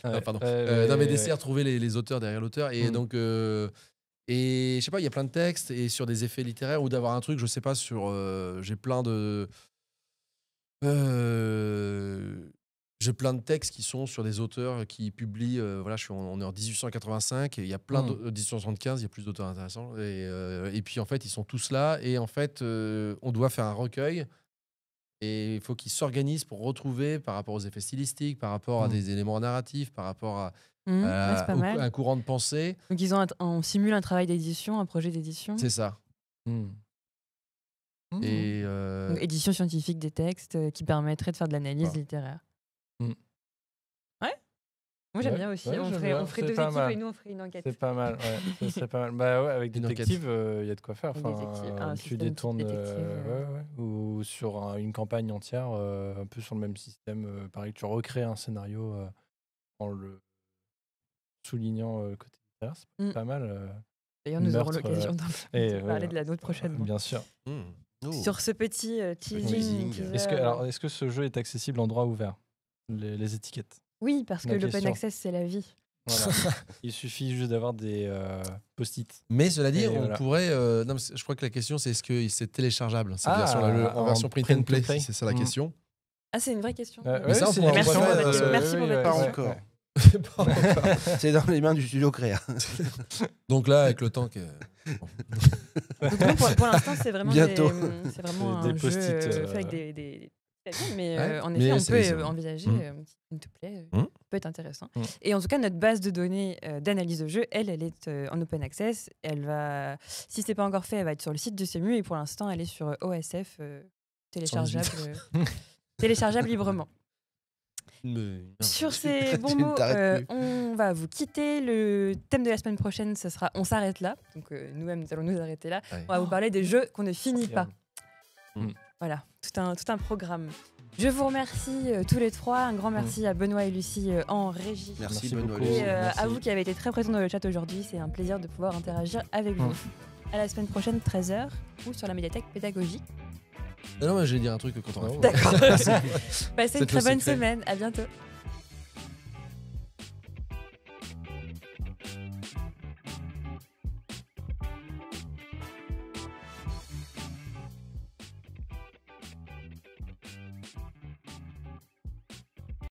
Non, pardon. Non, mais d'essayer de retrouver les auteurs derrière l'auteur. Et donc, et je sais pas, il y a plein de textes et sur des effets littéraires ou d'avoir un truc, je sais pas, sur. J'ai plein de. J'ai plein de textes qui sont sur des auteurs qui publient. Voilà, on est en 1885 et il y a plein de 1875, il y a plus d'auteurs intéressants. Et puis en fait, ils sont tous là et en fait, on doit faire un recueil. Et il faut qu'ils s'organisent pour retrouver par rapport aux effets stylistiques, par rapport à des éléments narratifs, par rapport à C'est pas mal. un courant de pensée. Donc on simule un travail d'édition, un projet d'édition. C'est ça. Et Donc, édition scientifique des textes qui permettrait de faire de l'analyse littéraire. Ouais. Moi j'aime bien aussi. Ouais, on j'aime ferait, bien. on ferait C'est deux pas équipes mal. et nous on ferait une enquête. C'est pas mal, ouais. Ça serait pas mal. Bah ouais, avec Une enquête. détective, il y a de quoi faire. Avec Enfin, détective, un tu système détournes, type détective, ou sur une campagne entière, un peu sur le même système. Pareil, tu recrées un scénario en le soulignant côté littéraire, c'est pas mal. D'ailleurs, nous aurons meurtre, l'occasion et de parler de la nôtre prochainement. Bien sûr. Sur ce petit teasing. teasing. teaser. Est-ce que ce jeu est accessible en droit ouvert, les étiquettes? Oui, parce que La l'open question. access, c'est la vie. Voilà. Il suffit juste d'avoir des post-it. Mais cela dit, Et on voilà. pourrait. Non, mais je crois que la question, c'est est-ce que c'est téléchargeable cette Ah, version-là, en en version print print and play, and play. si c'est ça la question. Ah, c'est une vraie question. Mais ça, on c'est pourra- une Merci question, pour votre question. Merci pour votre Pas question. encore. Pas encore. C'est dans les mains du studio Créa. Donc là, avec le temps que. Donc, nous, pour l'instant, c'est vraiment, Bientôt. c'est vraiment Des un jeu post-it, fait avec des mais Ouais, en mais effet, on c'est- peut envisager un petit play, peut être intéressant. Et en tout cas, notre base de données d'analyse de jeu, elle est en open access. Elle va, si c'est pas encore fait, elle va être sur le site de CEMU et pour l'instant, elle est sur OSF, téléchargeable, téléchargeable librement. Sur ces bons Tu ne mots, t'arrêtes plus. on va vous quitter. Le thème de la semaine prochaine, ce sera On s'arrête là. Donc nous-mêmes, nous allons nous arrêter là. Ouais. On va vous parler des jeux qu'on ne finit pas. Incroyable. Voilà, tout un programme. Je vous remercie tous les trois. Un grand merci à Benoît et Lucie en régie. Merci, Merci Benoît. beaucoup. Et Merci. à vous qui avez été très présents dans le chat aujourd'hui. C'est un plaisir de pouvoir interagir avec vous. À la semaine prochaine, 13h, ou sur la médiathèque pédagogique. Non, mais je vais dire un truc quand on va. Oh. D'accord. Passez une C'est très tout bonne secret. semaine. À bientôt.